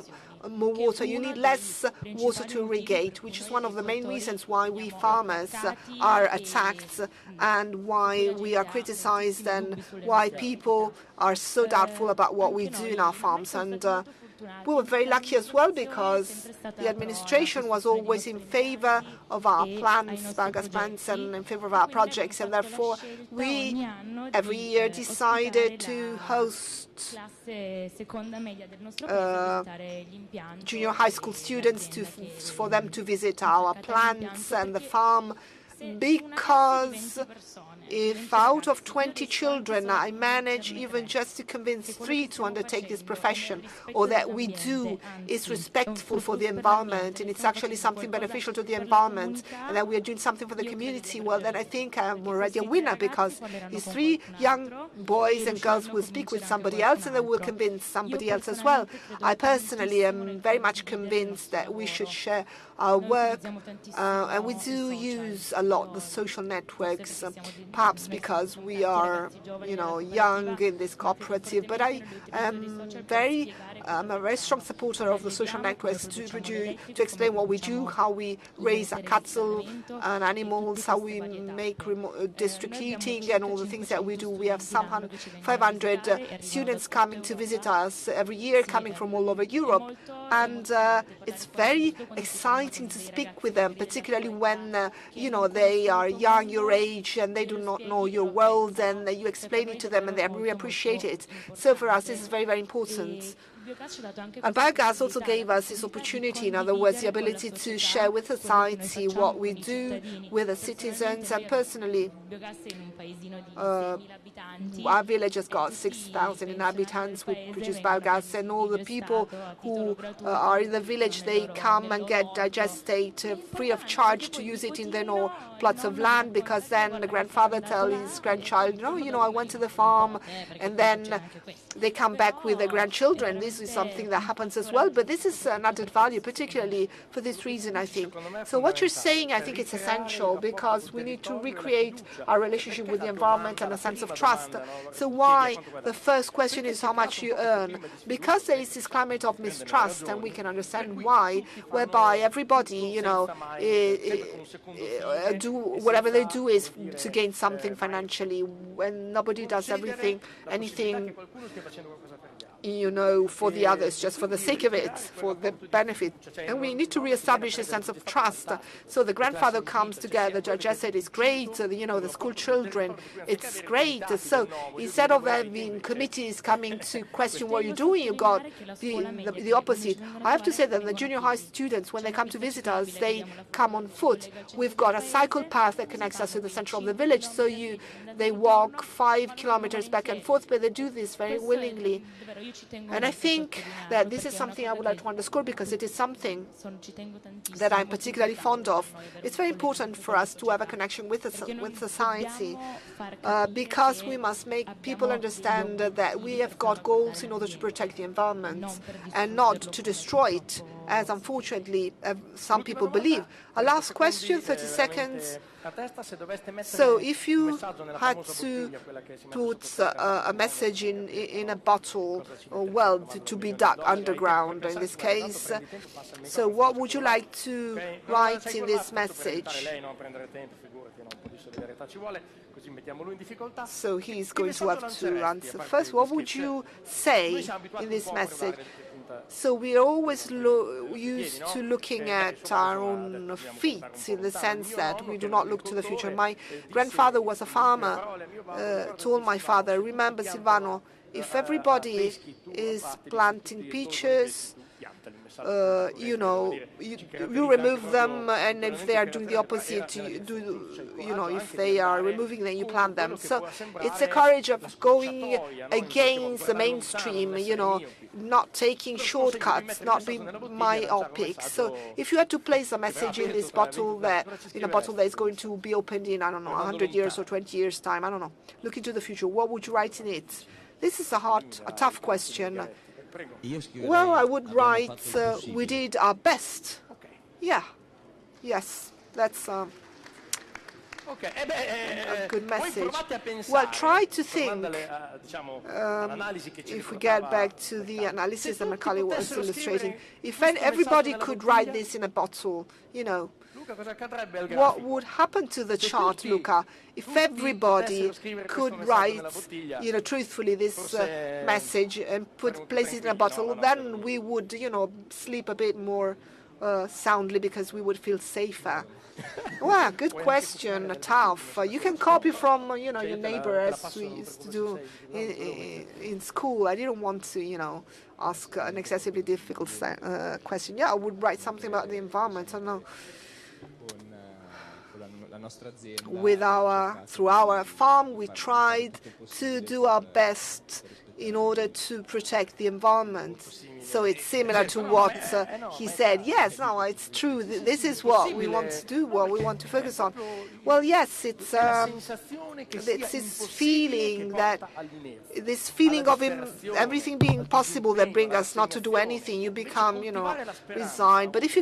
more water, you need less water to irrigate, which is one of the main reasons why we farmers are attacked and why we are criticized and why people are so doubtful about what we do in our farms. And we were very lucky as well because the administration was always in favor of our plants, biogas plants, and in favor of our projects, and therefore we every year decided to host junior high school students for them to visit our plants and the farm, because if out of 20 children I manage even just to convince 3 to undertake this profession, or that we do is respectful for the environment and it's actually something beneficial to the environment, and that we are doing something for the community, well, then I think I'm already a winner, because these 3 young boys and girls will speak with somebody else and they will convince somebody else as well. I personally am very much convinced that we should share our work, and we do use a lot the social networks, perhaps because we are, you know, young in this cooperative. But I'm a very strong supporter of the social networks to explain what we do, how we raise cattle and animals, how we make district heating, and all the things that we do. We have some 500 students coming to visit us every year, coming from all over Europe, and it's very exciting to speak with them, particularly when you know, they are young, your age, and they do not know your world, and you explain it to them and they really appreciate it. So for us, this is very, very important. And biogas also gave us this opportunity, in other words, the ability to share with society what we do with the citizens. And personally, our village has got 6,000 inhabitants. We produce biogas, and all the people who are in the village, they come and get digestate free of charge to use it in their plots of land, because then the grandfather tells his grandchild, you know, I went to the farm, and then they come back with their grandchildren. This this is something that happens as well, but this is an added value, particularly for this reason, I think. So what you're saying, I think it's essential, because we need to recreate our relationship with the environment and a sense of trust. So why the first question is how much you earn? Because there is this climate of mistrust, and we can understand why, whereby everybody, you know, do whatever they do is to gain something financially, when nobody does anything, you know, for the others, just for the sake of it, for the benefit. And we need to reestablish a sense of trust. So the grandfather comes together, Georgia said, it's great, you know, the school children, it's great. So instead of having committees coming to question what you're doing, you got the opposite. I have to say that the junior high students, when they come to visit us, they come on foot. We've got a cycle path that connects us to the center of the village, so they walk 5 kilometers back and forth, but they do this very willingly. And I think that this is something I would like to underscore, because it is something that I'm particularly fond of. It's very important for us to have a connection with society, because we must make people understand that we have got goals in order to protect the environment and not to destroy it, as unfortunately some people believe. A last question, 30 seconds. So if you had to put a message in a bottle or well to be dug underground in this case, so what would you like to write in this message? So he's going to have to answer first. What would you say in this message? So we are always used to looking at our own feet, in the sense that we do not look to the future. My grandfather was a farmer, told my father, remember, Silvano, if everybody is planting peaches, you know, you remove them, and if they are doing the opposite, if they are removing them, you plant them. So it's a courage of going against the mainstream, you know, not taking shortcuts, not being myopic. So if you had to place a message in this bottle, that is going to be opened in, I don't know, 100 years or 20 years time, I don't know, look into the future, what would you write in it? This is a tough question. Well, I would write, we did our best. Yeah. Yes, that's a good message. Well, try to think, if we get back to the analysis that Macaulay was illustrating, if everybody could write this in a bottle, you know, what would happen to the chart, Luca, if everybody could write, you know, truthfully this message and place it in a bottle? Then we would, you know, sleep a bit more soundly, because we would feel safer. Well, good question, tough. You can copy from, you know, your neighbor, as we used to do in school. I didn't want to, you know, ask an excessively difficult question. Yeah, I would write something about the environment. I don't know. Through our farm, we tried to do our best in order to protect the environment. So it's similar to what he said. Yes, no, it's true. This is what we want to do, what we want to focus on. Well, yes, it's this feeling of everything being possible that brings us not to do anything. You become, you know, resigned. But if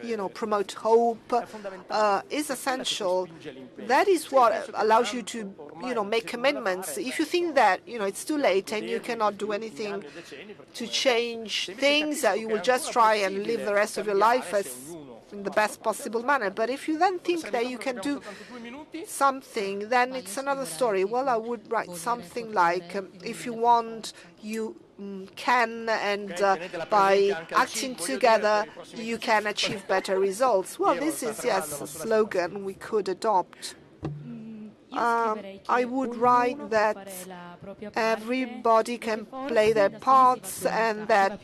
you know, promote hope is essential. That is what allows you to, you know, make commitments. If you think that, you know, it's too late and you cannot do anything to change things, you will just try and live the rest of your life in the best possible manner. But if you then think that you can do something, then it's another story. Well, I would write something like, if you want, you can, and by acting together, you can achieve better results. Well, this is, yes, a slogan we could adopt. I would write that everybody can play their parts, and that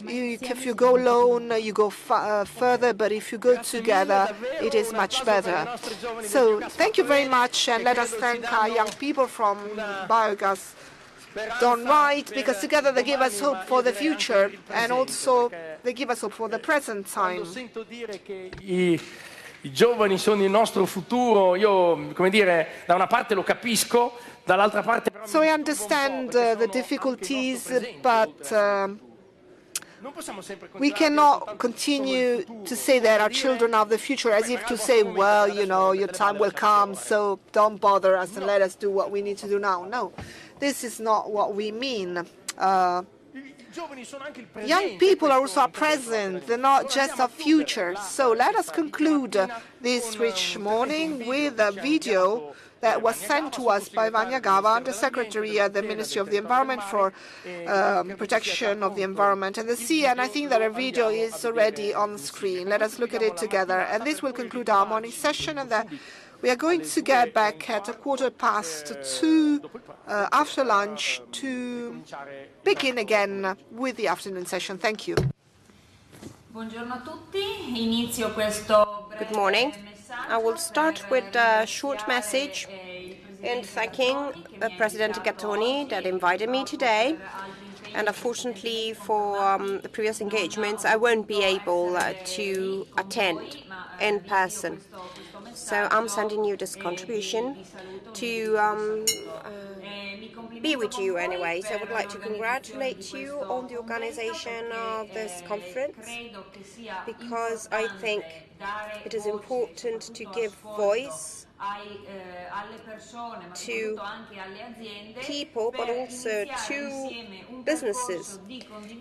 if you go alone, you go further, but if you go together, it is much better. So thank you very much, and let us thank our young people from Biogas done right, because together they give us hope for the future, and also they give us hope for the present time. I giovani sono il nostro futuro, io, come dire, da una parte lo capisco, dall'altra parte però... So I understand the difficulties, but we cannot continue to say that our children are the future as if to say, well, you know, your time will come, so don't bother us and let us do what we need to do now. No, this is not what we mean. Young people are also our present, they're not just our future. So let us conclude this rich morning with a video that was sent to us by Vanya Gava, Undersecretary at the Ministry of the Environment for Protection of the Environment and the Sea. And I think that a video is already on the screen. Let us look at it together. And this will conclude our morning session. And then we are going to get back at 2:15 after lunch to begin again with the afternoon session. Thank you. Good morning. I will start with a short message in thanking President Gattoni that invited me today. And unfortunately for the previous engagements, I won't be able to attend in person. So I'm sending you this contribution to be with you anyway. So I would like to congratulate you on the organization of this conference, because I think it is important to give voice to people, but also to businesses,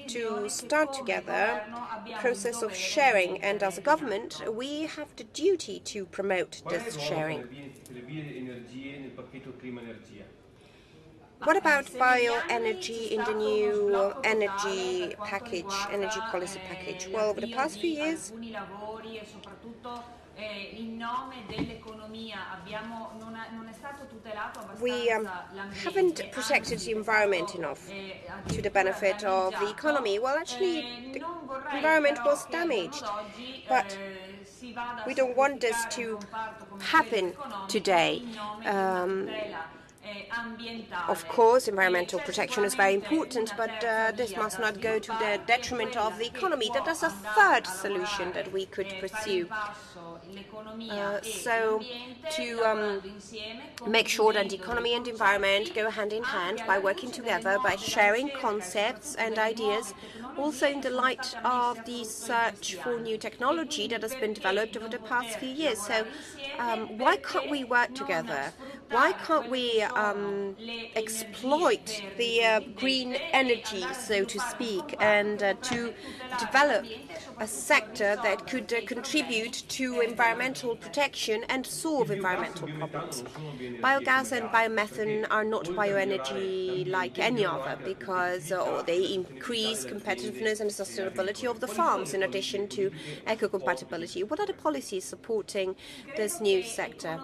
to start together the process of sharing. And as a government, we have the duty to promote this sharing. What about bioenergy in the new energy package, energy policy package? Well, over the past few years, we haven't protected the environment enough to the benefit of the economy. Well, actually, the environment was damaged, but we don't want this to happen today. Of course, environmental protection is very important, but this must not go to the detriment of the economy. That is a third solution that we could pursue. So, to make sure that the economy and the environment go hand in hand by working together, by sharing concepts and ideas, also in the light of the search for new technology that has been developed over the past few years. So, why can't we work together? Why can't we exploit the green energy, so to speak, and to develop a sector that could contribute to environmental protection and solve environmental problems? Biogas and biomethane are not bioenergy like any other, because they increase competitiveness and sustainability of the farms in addition to eco-compatibility. What are the policies supporting this new sector?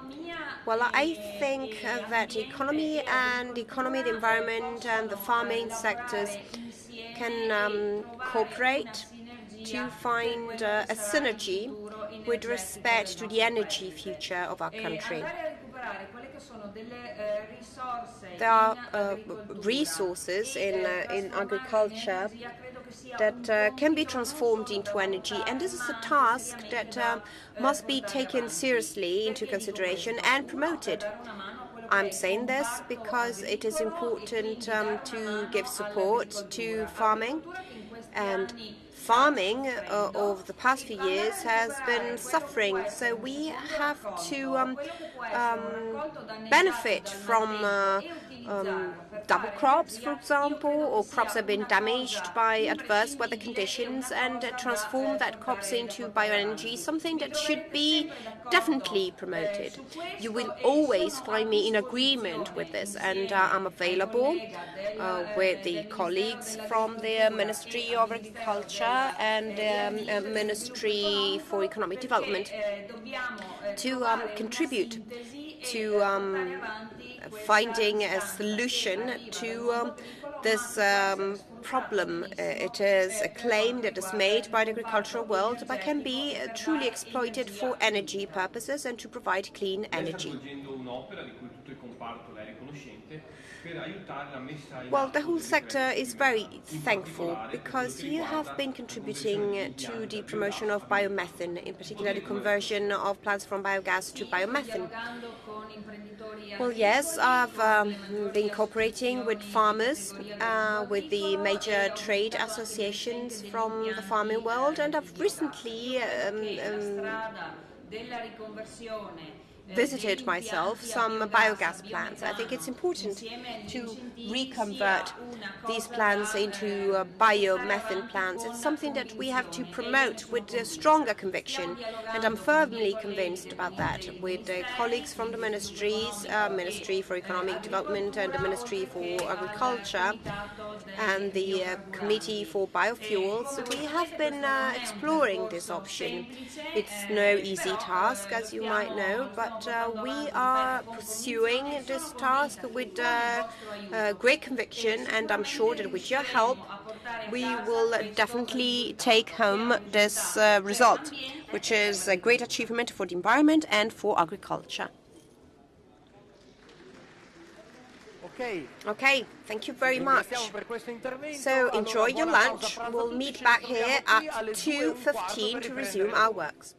Well, I think that the economy, the environment, and the farming sectors can cooperate to find a synergy with respect to the energy future of our country. There are resources in agriculture that can be transformed into energy, and this is a task that must be taken seriously into consideration and promoted. I'm saying this because it is important to give support to farming, and farming over the past few years has been suffering, so we have to benefit from double crops, for example, or crops that have been damaged by adverse weather conditions, and transform that crops into bioenergy, something that should be definitely promoted. You will always find me in agreement with this, and I'm available with the colleagues from the Ministry of Agriculture and the Ministry for Economic Development to contribute to finding a solution to this problem. It is a claim that is made by the agricultural world, but can be truly exploited for energy purposes and to provide clean energy. Well, the whole sector is very thankful because you have been contributing to the promotion of biomethane, in particular the conversion of plants from biogas to biomethane. Well, yes, I've been cooperating with farmers, with the major trade associations from the farming world, and I've recently visited myself some biogas plants. I think it's important to reconvert these plants into biomethane plants. It's something that we have to promote with a stronger conviction, and I'm firmly convinced about that with colleagues from the ministries, Ministry for Economic Development and the Ministry for Agriculture and the Committee for Biofuels. We have been exploring this option. It's no easy task, as you might know, but we are pursuing this task with great conviction, and I'm sure that with your help we will definitely take home this result, which is a great achievement for the environment and for agriculture. Okay, thank you very much. So enjoy your lunch. We'll meet back here at 2:15 to resume our works.